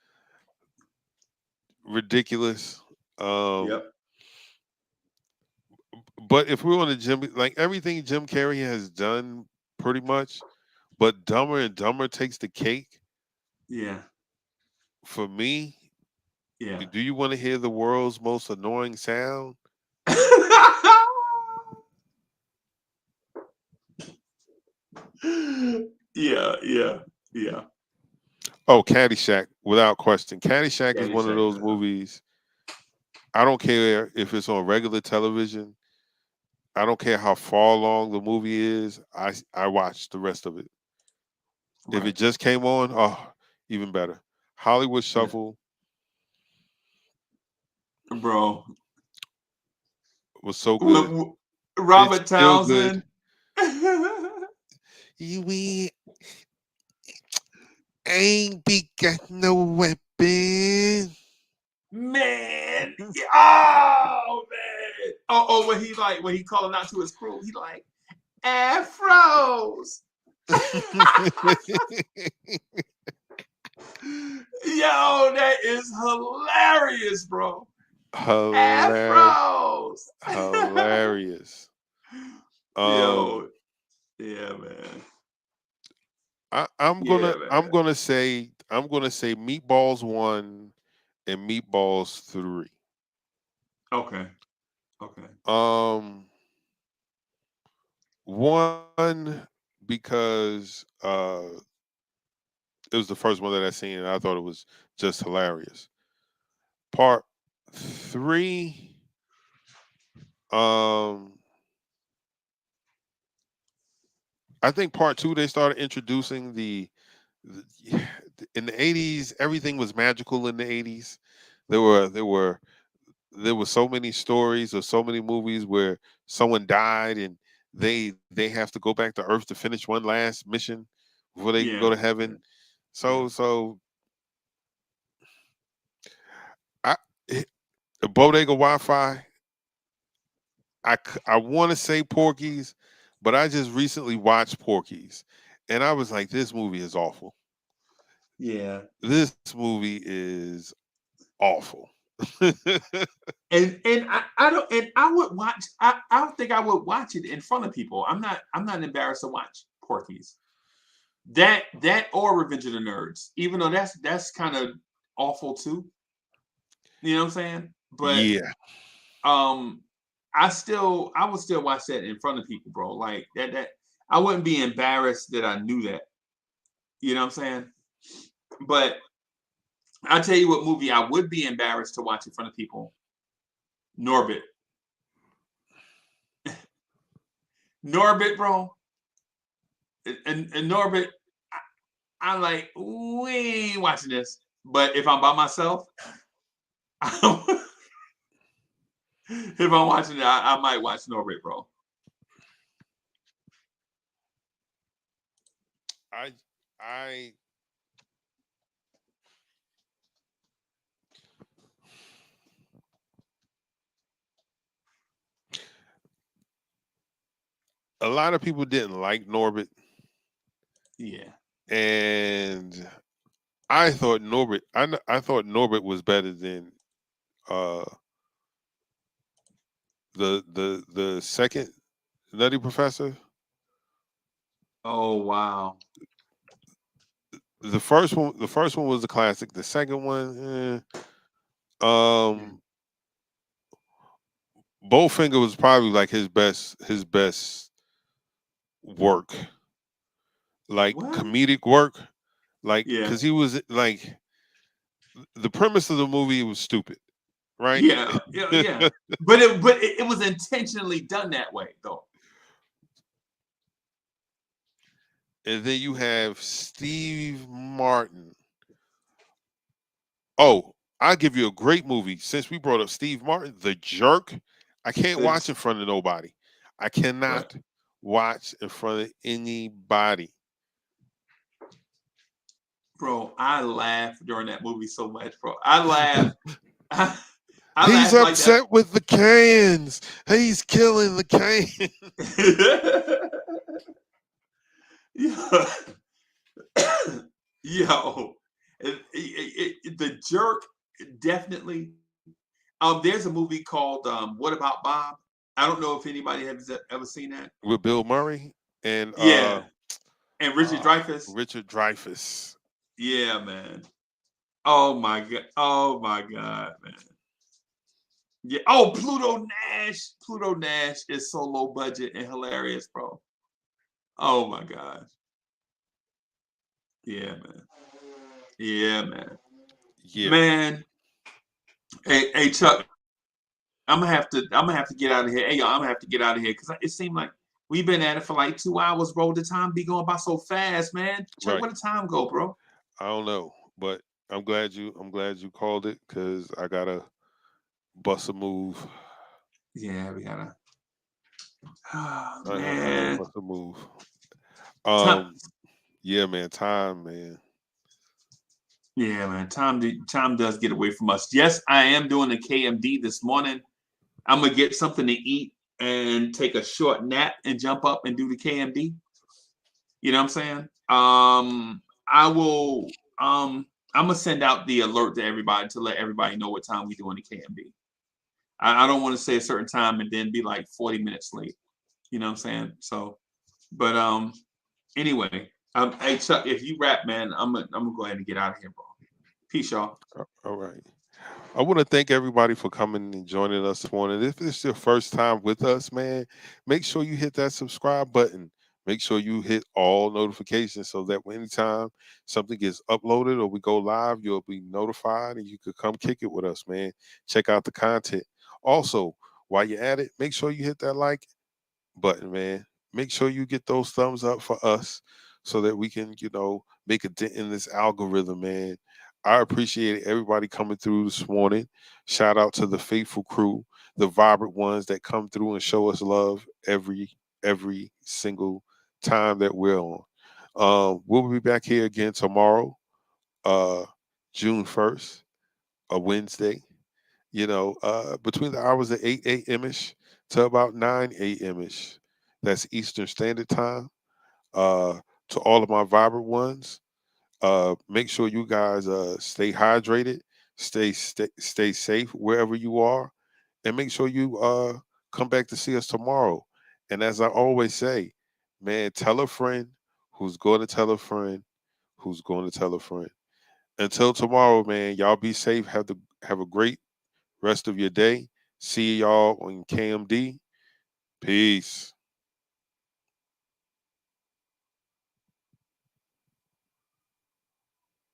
ridiculous. Yep. But if we're on the like everything Jim Carrey has done pretty much, but Dumber and Dumber takes the cake. Yeah. For me, yeah. Do you want to hear the world's most annoying sound? Yeah. Oh, Caddyshack, without question. Caddyshack is one of those movies I don't care if it's on regular television. I don't care how far along the movie is. I watch the rest of it. If Right. it just came on, oh, even better. Hollywood Yeah. Shuffle Bro. was so good. It's Robert still good. Townsend. We ain't be got no weapon. Man. Oh man. Oh, when he calling out to his crew, he like afros. Yo, that is hilarious, bro. Hilarious. Afros. Hilarious. Yo, yeah, man. I'm Yeah, gonna man. say Meatballs 1 and Meatballs 3. Okay. Okay. 1 because it was the first one that I seen and I thought it was just hilarious. Part 3, I think part 2 they started introducing the in the 80s everything was magical in the 80s. There were so many stories or so many movies where someone died and they have to go back to Earth to finish one last mission before they can go Yeah. to Yeah. heaven. Yeah. So I the Bodega Wi-Fi. I want to say Porky's, but I just recently watched Porky's, and I was like, this movie is awful. Yeah. This movie is awful. And I don't and I would watch I don't think I would watch it in front of people. I'm not embarrassed to watch Porky's. That or Revenge of the Nerds, even though that's kind of awful too. You know what I'm saying? But Yeah, um I would still watch that in front of people, bro. Like that I wouldn't be embarrassed that I knew that. You know what I'm saying? But I'll tell you what movie I would be embarrassed to watch in front of people. Norbit. Norbit, bro. And Norbit, I'm like, we ain't watching this. But if I'm by myself, if I'm watching it, I might watch Norbit, bro. I I a lot of people didn't like Norbit, Yeah. and I thought Norbit was better than uh the second Nutty Professor. Oh wow. The first one was a classic. The second one, Bowfinger was probably like his best work, like What? comedic work, like Yeah. because he was like the premise of the movie was stupid, right? Yeah. Yeah. Yeah. But it was intentionally done that way, though. And then you have Steve Martin. Oh, I'll give you a great movie. Since we brought up Steve Martin, The Jerk, I can't watch It's in front of nobody. I right. cannot watch in front of anybody. Bro, I laughed during that movie so much, bro. I laughed. I He's laughed like that. upset with the cans. He's killing the can. Yo, yo, the jerk definitely. There's a movie called What About Bob? I don't know if anybody has ever seen that. With Bill Murray and Yeah, and Richard uh Dreyfuss. Richard Dreyfuss. Yeah, man. Oh my god. Oh my god, man. Yeah. Oh, Pluto Nash. Pluto Nash is so low budget and hilarious, bro. Oh my gosh. Yeah, man. Yeah, man. Yeah. Man. Hey, Chuck. I'm gonna have to get out of here. Hey, y'all, I'm gonna have to get out of here because it seemed like we've been at it for like 2 hours, bro. The time be going by so fast, man. Chuck, Right. where the time go, bro? I don't know, but I'm glad you called it because I gotta bust a move. Yeah, we gotta. Oh, I gotta man. bust a move. Time, Yeah, man. Time, man. yeah, man. Time does get away from us. Yes, I am doing the KMD this morning. I'm gonna get something to eat and take a short nap and jump up and do the KMD. You know what I'm saying? I will. I'm gonna send out the alert to everybody to let everybody know what time we doing the KMD. I don't want to say a certain time and then be like 40 minutes late. You know what I'm saying? So, but anyway, hey Chuck, if you rap, man, I'm gonna go ahead and get out of here, bro. Peace, y'all. All right. I want to thank everybody for coming and joining us this morning. If it's your first time with us, man, make sure you hit that subscribe button. Make sure you hit all notifications so that anytime something gets uploaded or we go live, you'll be notified and you could come kick it with us, man. Check out the content. Also, while you're at it, make sure you hit that like button, man. Make sure you get those thumbs up for us so that we can, make a dent in this algorithm, man. I appreciate everybody coming through this morning. Shout out to the faithful crew, the vibrant ones that come through and show us love every single time that we're on. We'll be back here again tomorrow, uh, June 1st, a Wednesday. Between the hours of 8 a.m. ish to about 9 a.m. ish. That's Eastern Standard Time. To all of my vibrant ones, make sure you guys stay hydrated, stay safe wherever you are, and make sure you come back to see us tomorrow. And as I always say, man, tell a friend who's going to tell a friend who's going to tell a friend. Until tomorrow, man, y'all be safe. Have a great rest of your day. See y'all on KMD. Peace.